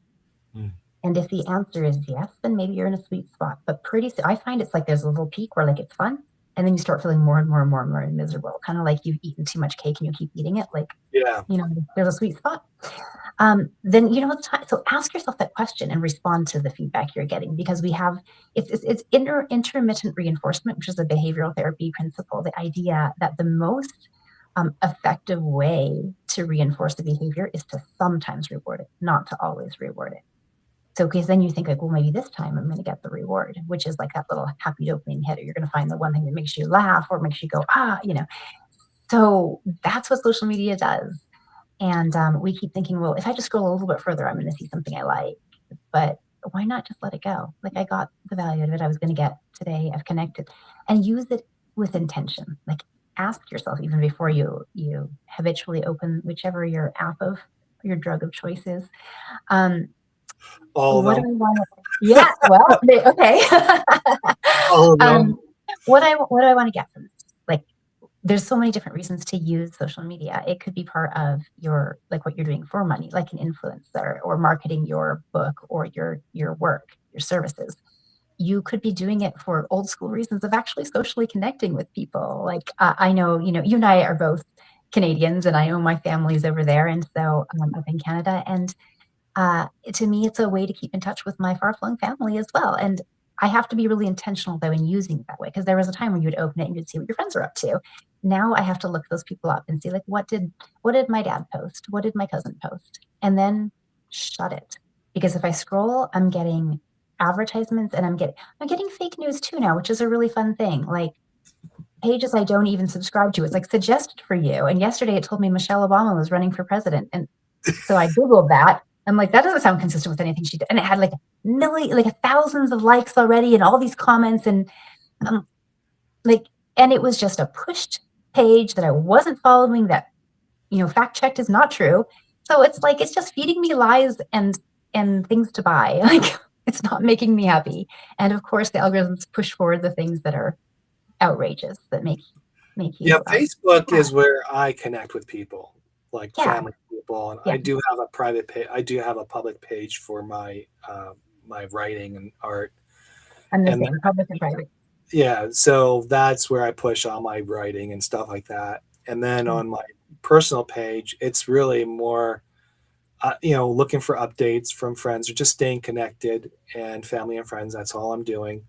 Mm. And if the answer is yes, then maybe you're in a sweet spot. But pretty soon, I find it's like there's a little peak where like it's fun, and then you start feeling more and more and more and more miserable. Kind of like you've eaten too much cake and you keep eating it. Like Yeah. there's a sweet spot. Then you know it's time. So ask yourself that question and respond to the feedback you're getting, because we have it's intermittent reinforcement, which is a behavioral therapy principle. The idea that the most effective way to reinforce the behavior is to sometimes reward it, not to always reward it. So, because then you think like, well, maybe this time I'm going to get the reward, which is like that little happy dopamine hit, or you're going to find the one thing that makes you laugh or makes you go, ah, you know. So that's what social media does. And we keep thinking, well, if I just scroll a little bit further, I'm going to see something I like. But why not just let it go? Like I got the value out of it I was going to get today. I've connected, and use it with intention. Like ask yourself even before you habitually open whichever your app of your drug of choice is. Um, All of what do them. I want to? Yeah, well, okay. All of them. um, what do I want to get from this? Like there's so many different reasons to use social media. It could be part of your like what you're doing for money, like an influencer, or marketing your book or your work, your services. You could be doing it for old school reasons of actually socially connecting with people. Like I know, you and I are both Canadians, and I know my family's over there, and so up in Canada, and to me, it's a way to keep in touch with my far flung family as well. And I have to be really intentional though in using it that way, because there was a time when you would open it and you'd see what your friends are up to. Now I have to look those people up and see like what did my dad post? What did my cousin post? And then shut it. Because if I scroll, I'm getting advertisements, and I'm getting fake news too now, which is a really fun thing. Like pages I don't even subscribe to. It's like suggested for you. And yesterday it told me Michelle Obama was running for president. And so I Googled that. I'm like, that doesn't sound consistent with anything she did. And it had like thousands of likes already and all these comments. And um, like, and it was just a pushed page that I wasn't following, that, fact checked is not true. So it's like, it's just feeding me lies and things to buy. Like it's not making me happy. And of course the algorithms push forward the things that are outrageous, that make Yeah, you, Facebook yeah, is where I connect with people, like yeah, family people, and yeah. I do have a private page. I do have a public page for my writing and art, I'm the and same, public and private. yeah, so that's where I push all my writing and stuff like that. And then Mm. on my personal page, it's really more, looking for updates from friends or just staying connected and family and friends. That's all I'm doing.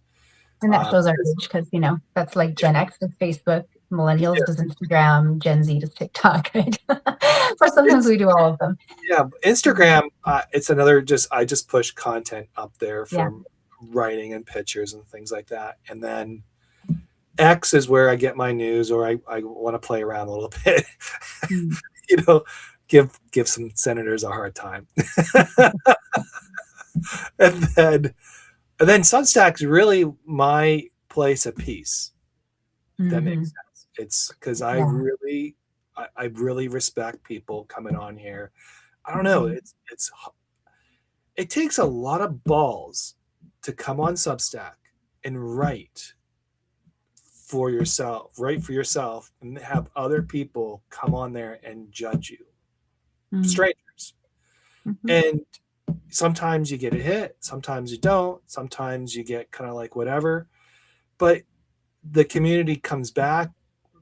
And that shows our 'Cause- age because, that's like yeah, Gen X does Facebook, millennials yeah, does Instagram, Gen Z does TikTok, right? Or sometimes it's we do all of them. yeah, Instagram. It's another just I just push content up there Yeah. from writing and pictures and things like that. And then X is where I get my news, or I want to play around a little bit. Mm. you know, give some senators a hard time. and then and then Substack's really my place of peace. If that makes Hmm. sense. It's because I Yeah. really I really respect people coming on here. I don't know. Hmm. It takes a lot of balls to come on Substack and write for yourself, and have other people come on there and judge you, Hmm. strangers. Hmm. And sometimes you get a hit, sometimes you don't, sometimes you get kind of like whatever, but the community comes back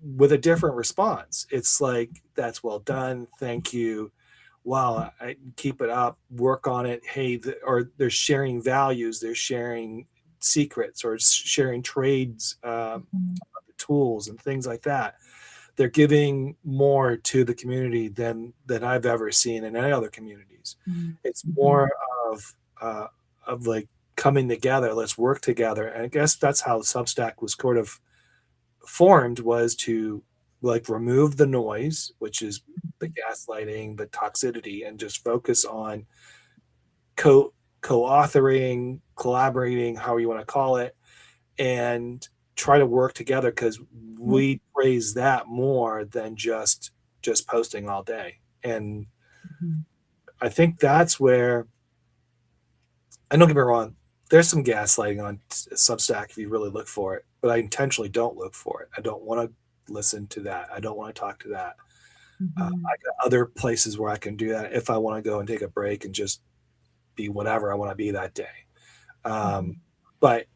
with a different response. It's like, that's well done, thank you, wow, I keep it up, work on it. Hey, or they're sharing values, they're sharing secrets, or sharing trades, tools and things like that. They're giving more to the community than I've ever seen in any other communities. It's Hmm. more of like coming together. Let's work together. And I guess that's how Substack was sort of formed, was to like remove the noise, which is the gaslighting, the toxicity, and just focus on co co-authoring, collaborating, however you want to call it, and try to work together, because we praise that more than just posting all day. And Hmm. I think that's where, and don't get me wrong, there's some gaslighting on Substack if you really look for it, but I intentionally don't look for it. I don't want to listen to that. I don't want to talk to that. Hmm. I got other places where I can do that if I want to go and take a break and just be whatever I want to be that day. Um, but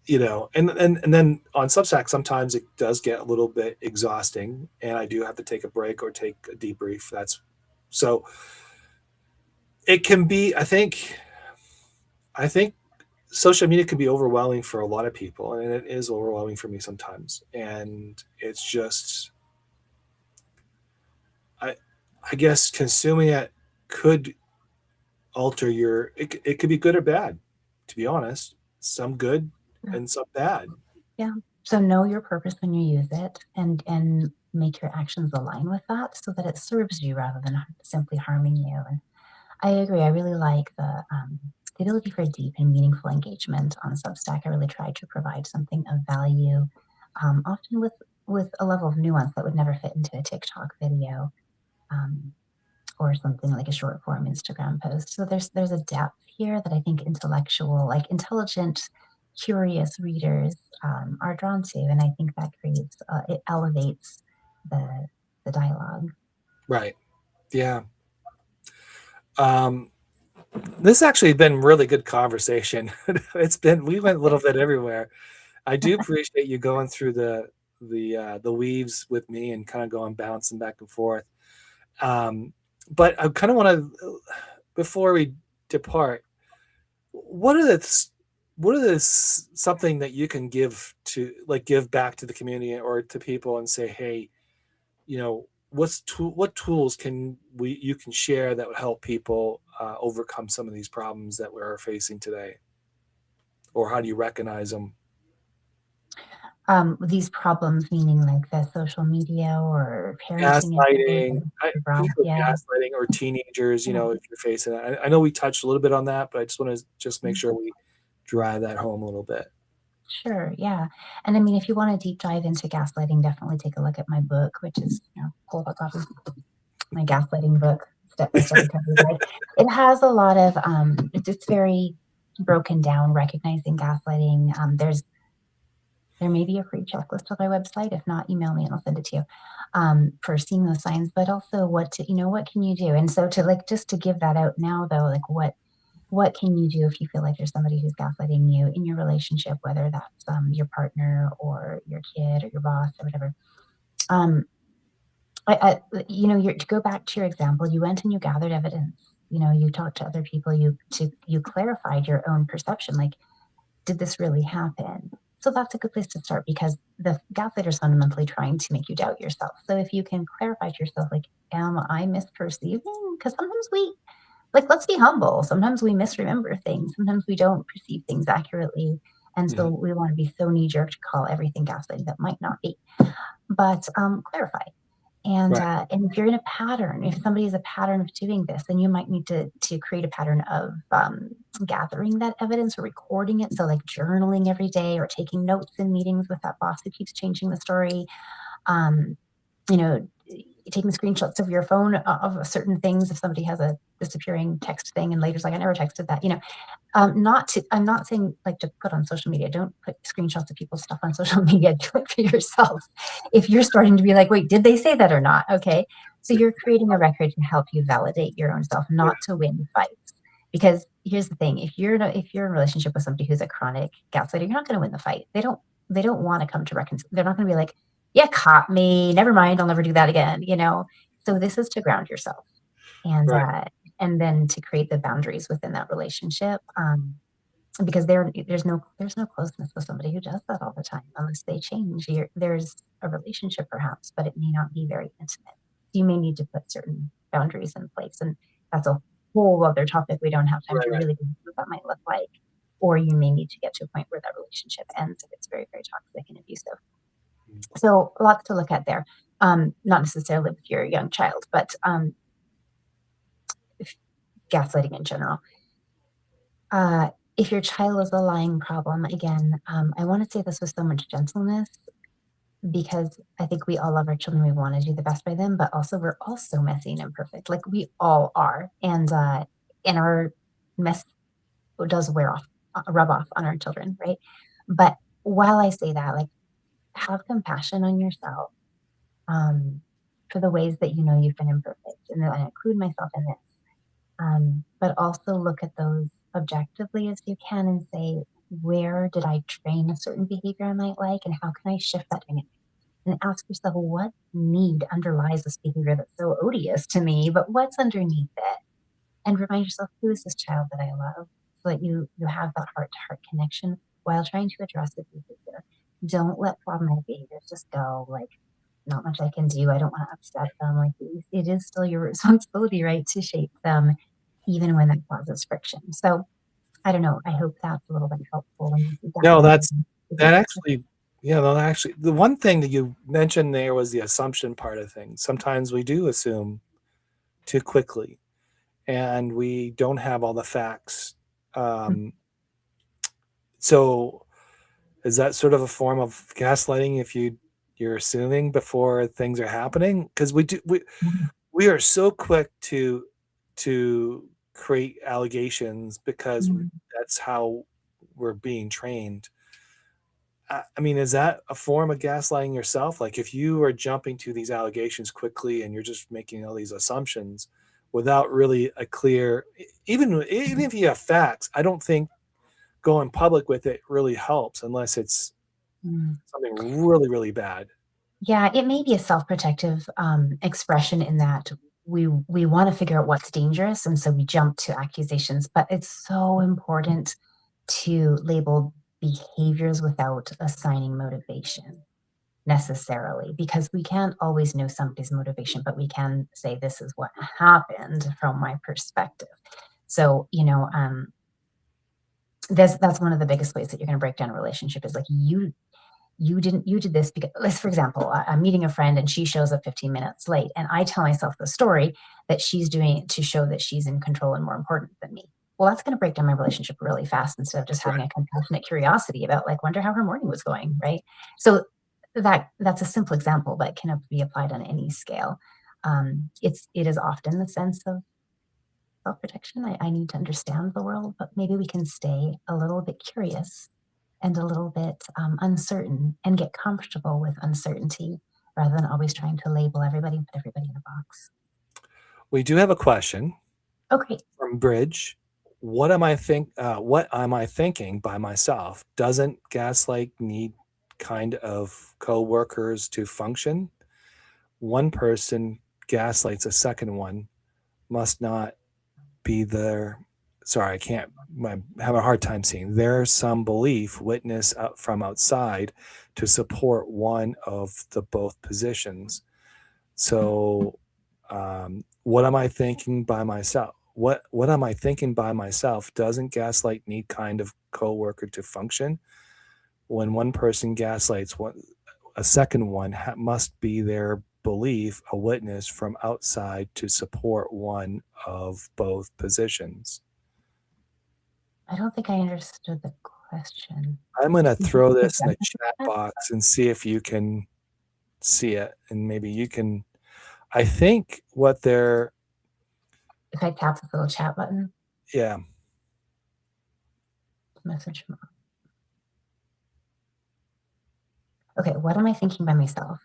and then on Substack, sometimes it does get a little bit exhausting, and I do have to take a break or take a debrief. That's So it can be, I think social media can be overwhelming for a lot of people, and it is overwhelming for me sometimes. And it's just, I, I guess consuming it could alter it could be good or bad, to be honest. Some good Yeah. and some bad. Yeah. So know your purpose when you use it and make your actions align with that so that it serves you rather than simply harming you. And I agree. I really like the ability for deep and meaningful engagement on Substack. I really try to provide something of value, often with a level of nuance that would never fit into a TikTok video. Um, or something like a short form Instagram post. So there's a depth here that I think intellectual, like intelligent, curious readers are drawn to, and I think that creates it elevates the dialogue. Right. Yeah. Um, this actually been really good conversation. We went a little bit everywhere. I do appreciate you going through the weaves with me and kind of going bouncing back and forth. Um, but I kind of want to, before we depart, what are something that you can give back to the community or to people and say, hey, what tools can you can share that would help people overcome some of these problems that we're facing today, or how do you recognize them? These problems, meaning like the social media or parenting issues Gaslighting, that you I brought. think with Yeah, gaslighting or teenagers, yeah, if you're facing that. I know we touched a little bit on that, but I just want to just make mm, sure we drive that home a little bit. sure, yeah. And I mean, if you want to deep dive into gaslighting, definitely take a look at my book, which is pull up a copy. My gaslighting book, Step by Step Recovery Guide. It has a lot of it's very broken down, recognizing gaslighting. There may be a free checklist on my website. If not, email me and I'll send it to you. For seeing those signs, but also what can you do? And so to like just to give that out now though, like what can you do if you feel like there's somebody who's gaslighting you in your relationship, whether that's your partner or your kid or your boss or whatever. Um, to go back to your example, you went and you gathered evidence. You talked to other people. You clarified your own perception. Like, did this really happen? So that's a good place to start because the gaslighter is fundamentally trying to make you doubt yourself. So if you can clarify to yourself, like, am I misperceiving? Because sometimes let's be humble. Sometimes we misremember things. Sometimes we don't perceive things accurately. And so Mhm. we want to be so knee jerk to call everything gaslighting that might not be. But clarify. Right. And if you're in a pattern, if somebody has a pattern of doing this, then you might need to create a pattern of gathering that evidence or recording it. So like journaling every day or taking notes in meetings with that boss who keeps changing the story. Um, you know, taking screenshots of your phone of certain things. If somebody has a disappearing text thing and later's like, I never texted that, I'm not saying like to put on social media. Don't put screenshots of people's stuff on social media. Do it for yourself. If you're starting to be like, wait, did they say that or not? Okay. So you're creating a record to help you validate your own self, Yeah. not to win fights. Because here's the thing: if you're in a relationship with somebody who's a chronic gaslighter, you're not going to win the fight. They don't want to come to reconcile. They're not going to be like, yeah, caught me. Never mind. I'll never do that again. So this is to ground yourself and Right. uh, and then to create the boundaries within that relationship. Because there's no closeness with somebody who does that all the time unless they change. There's a relationship perhaps, but it may not be very intimate. You may need to put certain boundaries in place, and that's a whole other topic. We don't have time Right. to Right. really go into what that might look like. Or you may need to get to a point where that relationship ends if it's very, very toxic and abusive. Mm. So lots to look at there. Not necessarily with your young child, but gaslighting in general. Uh, if your child is a lying problem, again, I want to say this with so much gentleness because I think we all love our children. We want to do the best by them, but also we're all so messy and imperfect. Like we all are, and our mess does wear off, rub off on our children, right? But while I say that, like, have compassion on yourself um, for the ways that you know you've been imperfect, and I include myself in this. But also look at those objectively as you can and say, where did I train a certain behavior I might like, and how can I shift that dynamic? and ask yourself what need underlies this behavior that's so odious to me, but what's underneath it? And remind yourself, who is this child that I love? So that you have that heart to heart connection while trying to address the behavior. Don't let problematic behaviors just go. Like, not much I can do. I don't want to upset them. Like, it is still your responsibility, right, to shape them, even when that causes friction. So I don't know. I hope that's a little bit helpful when you see No, that's gaslighting. Is it that actually, yeah, no, actually, the one thing that you mentioned there was the assumption part of things. Sometimes we do assume too quickly, and we don't have all the facts. Um, so is that sort of a form of gaslighting if you're assuming before things are happening? Because we are so quick to create allegations because that's how we're being trained. I mean, is that a form of gaslighting yourself? Like, if you are jumping to these allegations quickly and you're just making all these assumptions without really a clear, even if you have facts, I don't think going public with it really helps unless it's Mm. something really, really bad. Yeah, it may be a self-protective, expression in that we wanna figure out what's dangerous, and so we jump to accusations, but it's so important to label behaviors without assigning motivation necessarily, because we can't always know somebody's motivation, but we can say, "This is what happened from my perspective." So, that's one of the biggest ways that you're gonna break down a relationship is, like, you did this because, let's for example, I'm meeting a friend and she shows up 15 minutes late, and I tell myself the story that she's doing it to show that she's in control and more important than me. Well, that's going to break down my relationship really fast instead of just having a compassionate curiosity about, like, wonder how her morning was going, right? So that's a simple example, but can be applied on any scale. It is often the sense of self protection. I need to understand the world, but maybe we can stay a little bit curious and a little bit uncertain and get comfortable with uncertainty rather than always trying to label everybody and put everybody in a box. We do have a question Okay. from Bridge. What am I thinking by myself? Doesn't gaslight need kind of coworkers to function? One person gaslights a second one, must not be there. Sorry, I can't. I'm having a hard time seeing. There's some belief, witness out from outside, to support one of the both positions. So, what am I thinking by myself? What am I thinking by myself? Doesn't gaslight need kind of coworker to function? When one person gaslights one, a second one must be their belief, a witness from outside to support one of both positions. I don't think I understood the question. I'm going to Could you throw this in present the chat that? box and see if you can see it, and maybe you can. I think what they're, If I tap this little chat button, yeah, message. Okay, what am I thinking by myself?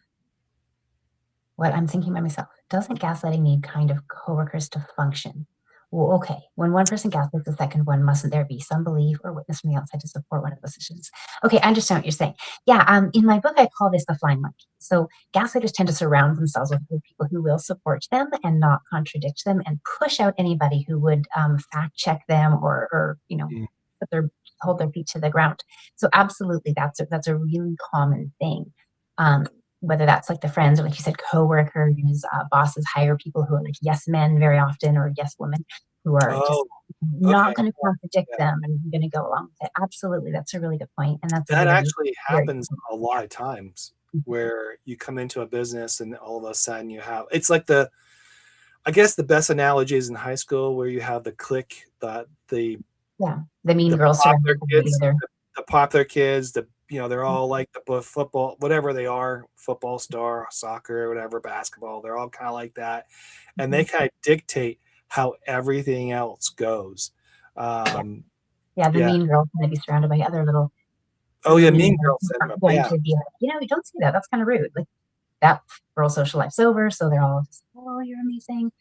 What I'm thinking by myself, doesn't gaslighting need kind of coworkers to function? Well, okay, when one person gaslights the second one, mustn't there be some belief or witness from the outside to support one of the decisions? Okay, I understand what you're saying. Yeah, in my book, I call this the flying monkey. So gaslighters tend to surround themselves with people who will support them and not contradict them and push out anybody who would fact check them or mm, put their hold their feet to the ground. So absolutely, that's a really common thing. Um, whether that's like the friends or like you said, coworkers, bosses hire people who are like yes men very often or yes women who are just oh, not okay, going to contradict yeah. them and going to go along with it. Absolutely. That's a really good point. And that's a That very, actually very, happens a lot of times yeah. where you come into a business and all of a sudden you have, it's like the, I guess the best analogy is in high school where you have the clique, Yeah. The mean the girls popular surrounded by the kids, other. the popular kids, they're all like the football, whatever they are, football star, soccer, whatever, basketball. They're all kind of like that, and they Mhm. kind of dictate how everything else goes. Yeah. Um, Yeah. The yeah. mean girls going to be surrounded by other little Oh yeah, mean Mean girls Girl who syndrome. aren't going Yeah. to be like, you don't see that. That's kind of rude. Like that girl's social life's over. So they're all just, oh, you're amazing.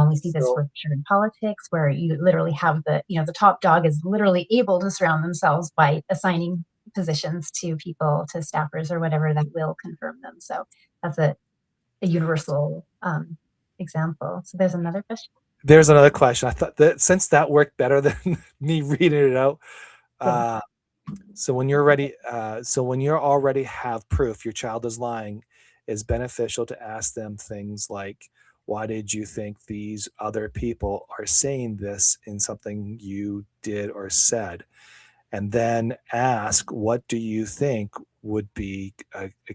We see this So for sure in politics, where you literally have the top dog is literally able to surround themselves by assigning. positions to people, to staffers or whatever, that will confirm them. So that's a universal example. So there's another question. There's another question. I thought that since that worked better than me reading it out. Good. Uh, so when you're ready, so when you already have proof your child is lying, it's beneficial to ask them things like, "Why did you think these other people are saying this in something you did or said?" And then ask, "What do you think would be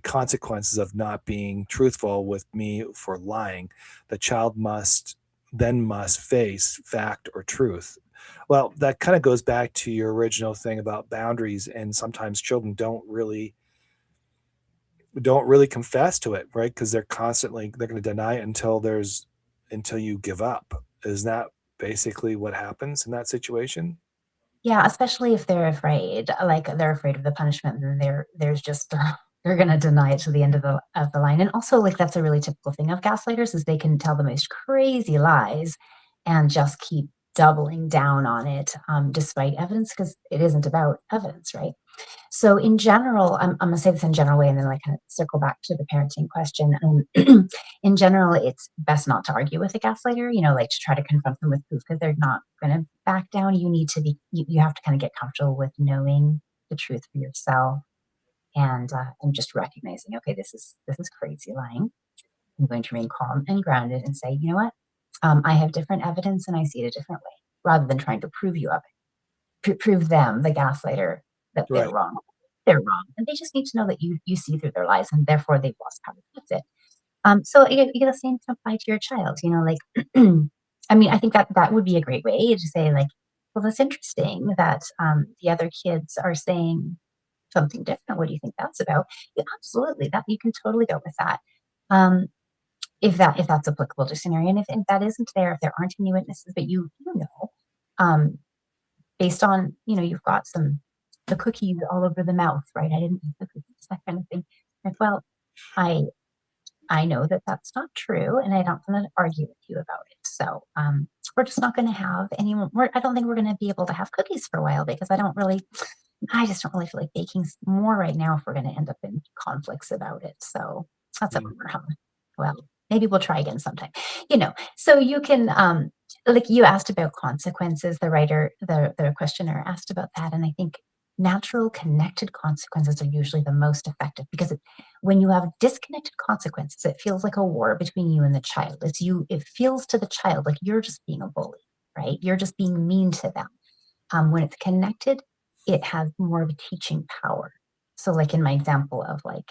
consequences of not being truthful with me for lying?" The child must face fact or truth. Well, that kind of goes back to your original thing about boundaries, and sometimes children don't really confess to it, right? Because they're going to deny it until you give up. Is that basically what happens in that situation? Yeah, especially if they're afraid, like, they're afraid of the punishment, and there's just they're gonna deny it to the end of the line, and also, like, that's a really typical thing of gaslighters is they can tell the most crazy lies and just keep doubling down on it, despite evidence, because it isn't about evidence, right? So in general, I'm gonna say this in general way and then like kind of circle back to the parenting question. In general, it's best not to argue with a gaslighter, like to try to confront them with proof because they're not gonna back down. You need to you have to kind of get comfortable with knowing the truth for yourself and just recognizing, okay, this is crazy lying. I'm going to remain calm and grounded and say, you know what? I have different evidence and I see it a different way, rather than trying to prove you of prove them, the gaslighter, that they're Right. wrong. They're wrong, and they just need to know that you see through their lies, and therefore they've lost power. That's it. So the same can apply to your child. Like, I mean, I think that that would be a great way to say, like, well, that's interesting that the other kids are saying something different. What do you think that's about? Yeah, absolutely, that you can totally go with that. Um, if that's applicable to scenario, and if that isn't there, if there aren't any witnesses, but you know, um, based on, you've got the cookies all over the mouth, right? I didn't eat the cookies, that kind of thing. Like, well, I I know that that's not true, and I don't want to argue with you about it. So, we're just not going to have any more. I don't think we're going to be able to have cookies for a while because I just don't really feel like baking more right now if we're going to end up in conflicts about it. So that's a Mm. bummer, huh? Well, maybe we'll try again sometime. So you can, like you asked about consequences, the questioner asked about that. And I think natural connected consequences are usually the most effective because when you have disconnected consequences, it feels like a war between you and the child. It feels to the child like you're just being a bully, right? You're just being mean to them. When it's connected, it has more of a teaching power. So, like in my example of like,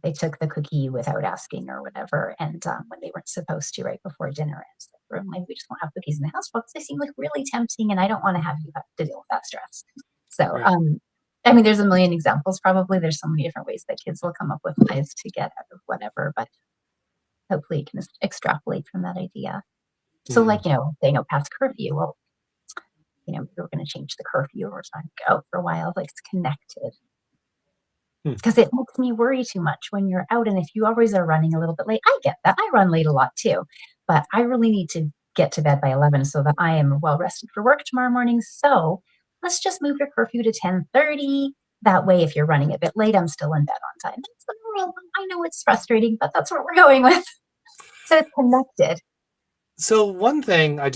they took the cookie without asking or whatever, and when they weren't supposed to, right before dinner, and it's like, "We're like, we just won't have cookies in the house because they seem like really tempting, and I don't want to have you have to deal with that stress." So, Right. I mean, there's a million examples. Probably there's so many different ways that kids will come up with lies to get out of whatever, but hopefully you can extrapolate from that idea. So, Mm. like, they know past curfew. Well, we're going to change the curfew or it's not going to go out for a while. Like it's connected Hmm. because it makes me worry too much when you're out. And if you always are running a little bit late, I get that. I run late a lot too, but I really need to get to bed by 11 so that I am well rested for work tomorrow morning. So let's just move your curfew to 10:30. That way, if you're running a bit late, I'm still in bed on time. I know it's frustrating, but that's what we're going with. So it's connected. So one thing I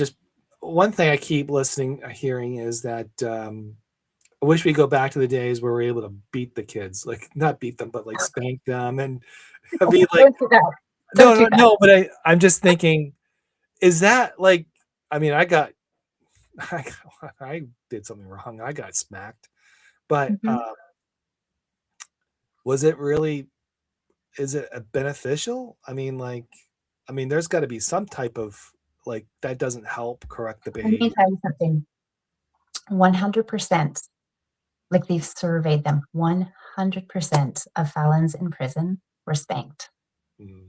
keep hearing is that I wish we go back to the days where we're able to beat the kids, like not beat them, but like spank them. And I mean, like, Don't do that. Don't no, do no, that. no. But I'm just thinking, is that like? I mean, I, I did something wrong. I got smacked, but Mhm. was it really? Is it beneficial? I mean, there's got to be some type of like that doesn't help correct the Let me behavior. tell you something. 100%, like they've surveyed them, 100% of felons in prison were spanked. Mm,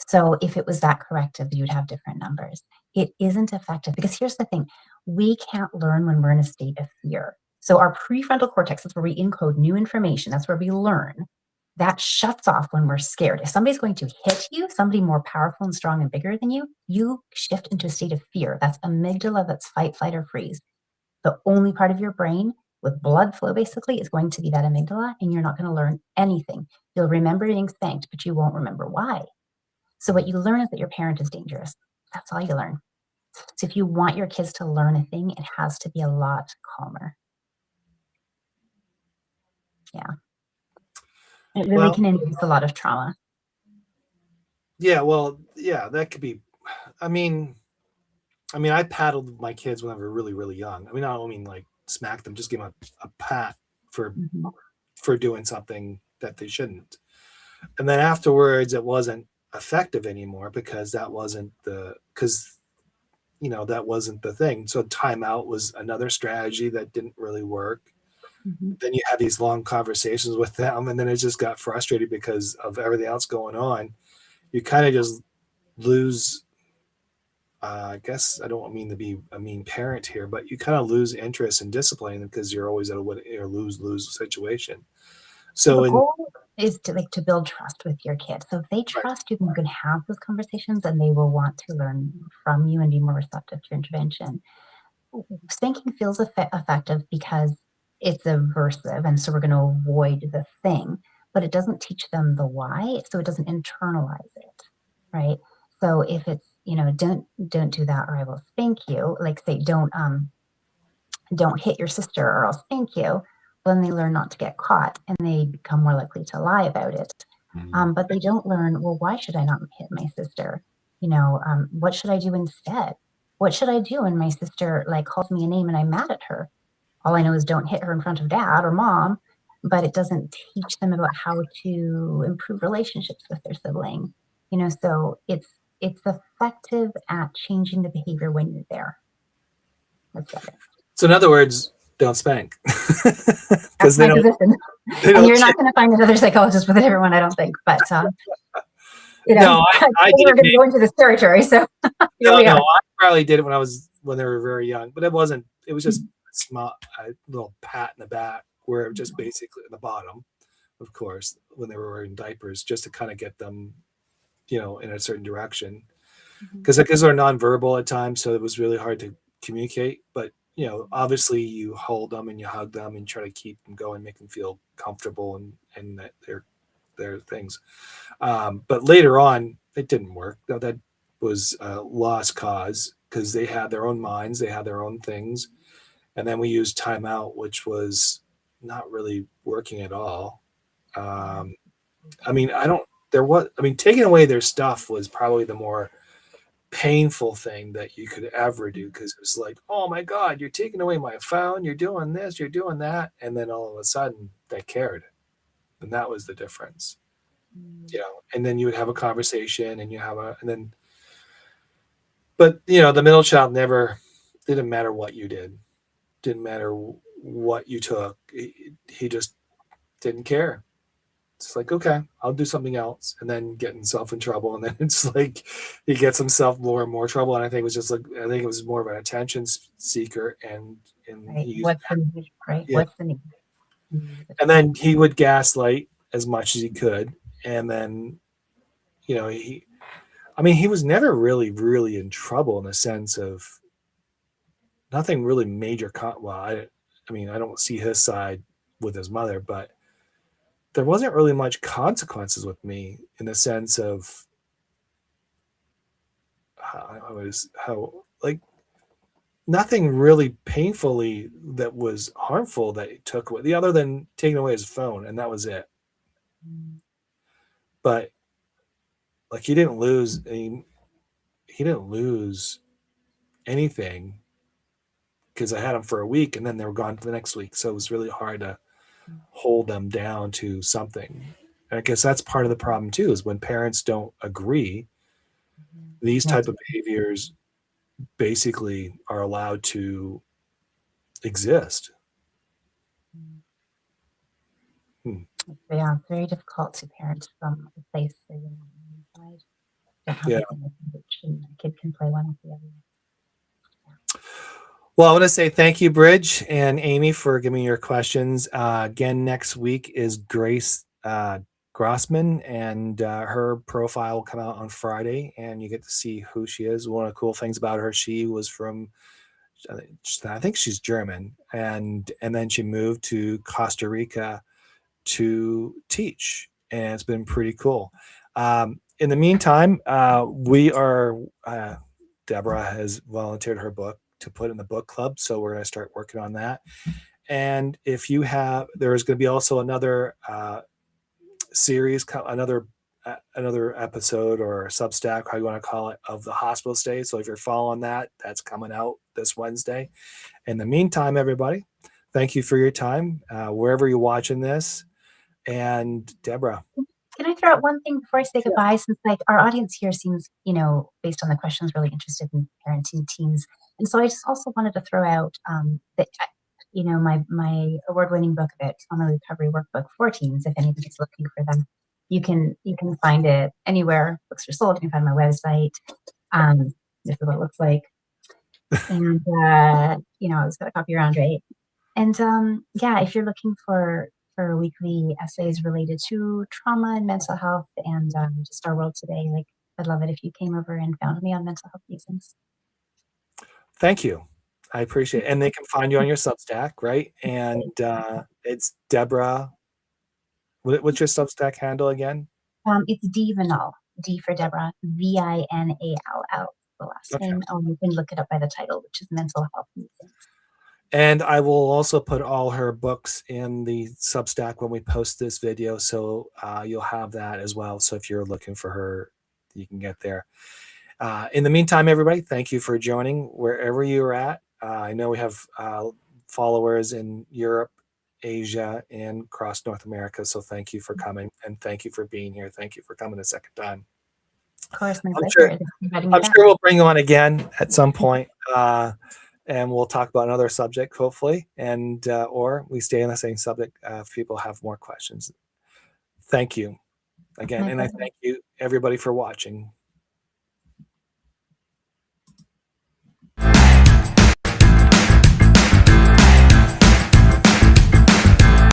So if it was that corrective, you'd have different numbers. It isn't effective because here's the thing, we can't learn when we're in a state of fear. So our prefrontal cortex, that's where we encode new information, that's where we learn. That shuts off when we're scared. If somebody's going to hit you, somebody more powerful and strong and bigger than you shift into a state of fear. That's amygdala, that's fight, flight, or freeze. The only part of your brain with blood flow basically is going to be that amygdala, and you're not going to learn anything. You'll remember being spanked, but you won't remember why. So what you learn is that your parent is dangerous. That's all you learn. So if you want your kids to learn a thing, it has to be a lot calmer. Yeah. It really Well, can induce a lot of trauma. yeah, well, yeah, that could be. I mean, I paddled my kids when they were really, really young. I don't mean like smack them, just give them a pat for Mhm. for doing something that they shouldn't. And then afterwards, it wasn't effective anymore because that wasn't the thing. So timeout was another strategy that didn't really work. Mhm. Then you had these long conversations with them, and then it just got frustrated because of everything else going on. You kind of just lose. I guess I don't mean to be a mean parent here, but you kind of lose interest in disciplining them because you're always at a lose situation. Well, So the in goal is to build trust with your kid. So if they right, trust you, then you can have those conversations, and they will want to learn from you and be more receptive to your intervention. Spanking feels effective because it's aversive, and so we're going to avoid the thing, but it doesn't teach them the why, so it doesn't internalize it, right? So if it's, don't do that or I will spank you, like say don't hit your sister or I'll spank you, then they learn not to get caught and they become more likely to lie about it. Mhm. But they don't learn, well, why should I not hit my sister? What should I do instead? What should I do when my sister like calls me a name and I'm mad at her? All I know is don't hit her in front of dad or mom, but it doesn't teach them about how to improve relationships with their sibling. So it's effective at changing the behavior when you're there. That's about it. So in other words, don't spank That's because my position. they And don't you're not change. going to find another psychologist with everyone, I don't think. But No, I told I you did we're it. going to go into this territory, so here No, we no, are. I probably did it when they were very young, but it wasn't. It was just small, a little pat in the back, where it just basically at the bottom, of course, when they were wearing diapers, just to kind of get them, in a certain direction. Mhm. Because they're nonverbal at times, so it was really hard to communicate. But obviously, you hold them and you hug them and try to keep them going, make them feel comfortable and that they're things. But later on, it didn't work. That was a lost cause because they had their own minds, they had their own things, and then we used timeout, which was not really working at all. Yeah. Um, I don't. There was. Taking away their stuff was probably the more painful thing that you could ever do because it was like, oh my god, you're taking away my phone, you're doing this, you're doing that, and then all of a sudden they cared, and that was the difference. And then you would have a conversation and and then but the middle child never didn't matter what you didn't matter what you took, he just didn't care. It's like, okay, I'll do something else, and then get himself in trouble, and then it's like he gets himself more and more trouble. And I think it was more of an attention seeker, and Right. he used What's the need? Right. yeah, What's the need? and then he would gaslight as much as he could, and then he he was never really, really in trouble in the sense of nothing really major. Well, I don't see his side with his mother, but there wasn't really much consequences with me in the sense of how like nothing really painfully that was harmful that he took away, the other than taking away his phone, and that was it. But like he didn't lose anything because I had them for a week and then they were gone for the next week. So it was really hard to hold them down to something. And I guess that's part of the problem too, is when parents don't agree, these Yes. type of behaviors basically are allowed to exist. Hmm. Yeah, it's very difficult to parent from a place where you're not unified. Don't have Yeah. a thing which a kid can play one with the other. Well, I want to say thank you, Bridge and Amy, for giving me your questions. Again, next week is Grace Grossman, and her profile will come out on Friday, and you get to see who she is. One of the cool things about her, I think she's German, and then she moved to Costa Rica to teach, and it's been pretty cool. In the meantime, Deborah has volunteered her book to put in the book club, so we're going to start working on that. And if you have, there is going to be also another series, another episode or Substack, how you want to call it, of the hospital stay. So if you're following that, that's coming out this Wednesday. In the meantime, everybody, thank you for your time, wherever you're watching this. And Deborah. Can I throw out one thing before I say Yeah. goodbye? Since like our audience here seems, based on the questions, really interested in parenting teens, and so I just also wanted to throw out that my award-winning book about trauma recovery workbook for teens. If anybody's looking for them, you can find it anywhere books are sold. You can find my website. This is what it looks like, and I was got a copy around, right? And yeah, if you're looking for weekly essays related to trauma and mental health and just our world today, like I'd love it if you came over and found me on mental health reasons. Thank you. I appreciate it. And they can find you on your Substack, right? And it's Deborah. What's your Substack handle again? It's D Vinall, D for Deborah, Vinall, the last Okay. name. You can look it up by the title, which is Mental Health Reasons. And I will also put all her books in the Substack when we post this video, so you'll have that as well. So if you're looking for her, you can get there. In the meantime, everybody, thank you for joining wherever you're at. I know we have followers in Europe, Asia, and across North America. So thank you for coming, and thank you for being here. Thank you for coming a second time. Of course, my I'm pleasure. sure, Thanks for inviting me I'm back. sure we'll bring you on again at some point, and we'll talk about another subject, hopefully, and or we stay on the same subject if people have more questions. Thank you again, My and I pleasure. thank you everybody for watching.